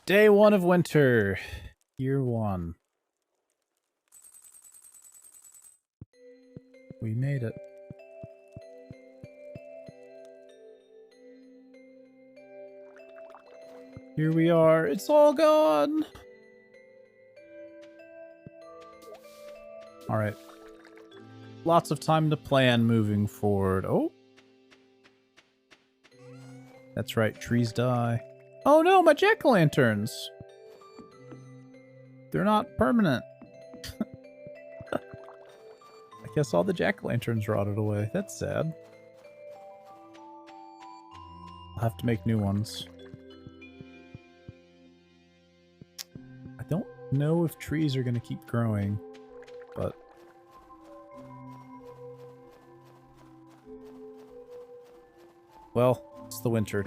Day 1 of winter. Year 1. We made it. Here we are. It's all gone. Alright. Lots of time to plan moving forward. Oh. That's right. Trees die. Oh no, my jack-o'-lanterns. They're not permanent. I guess all the jack-o'-lanterns rotted away. That's sad. I'll have to make new ones. I don't know if trees are going to keep growing, but... Well, it's the winter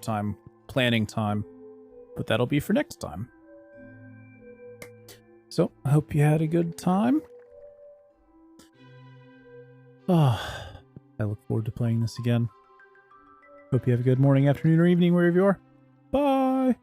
time, planning time, but that'll be for next time. So, I hope you had a good time. I look forward to playing this again. Hope you have a good morning, afternoon, or evening, wherever you are. Bye!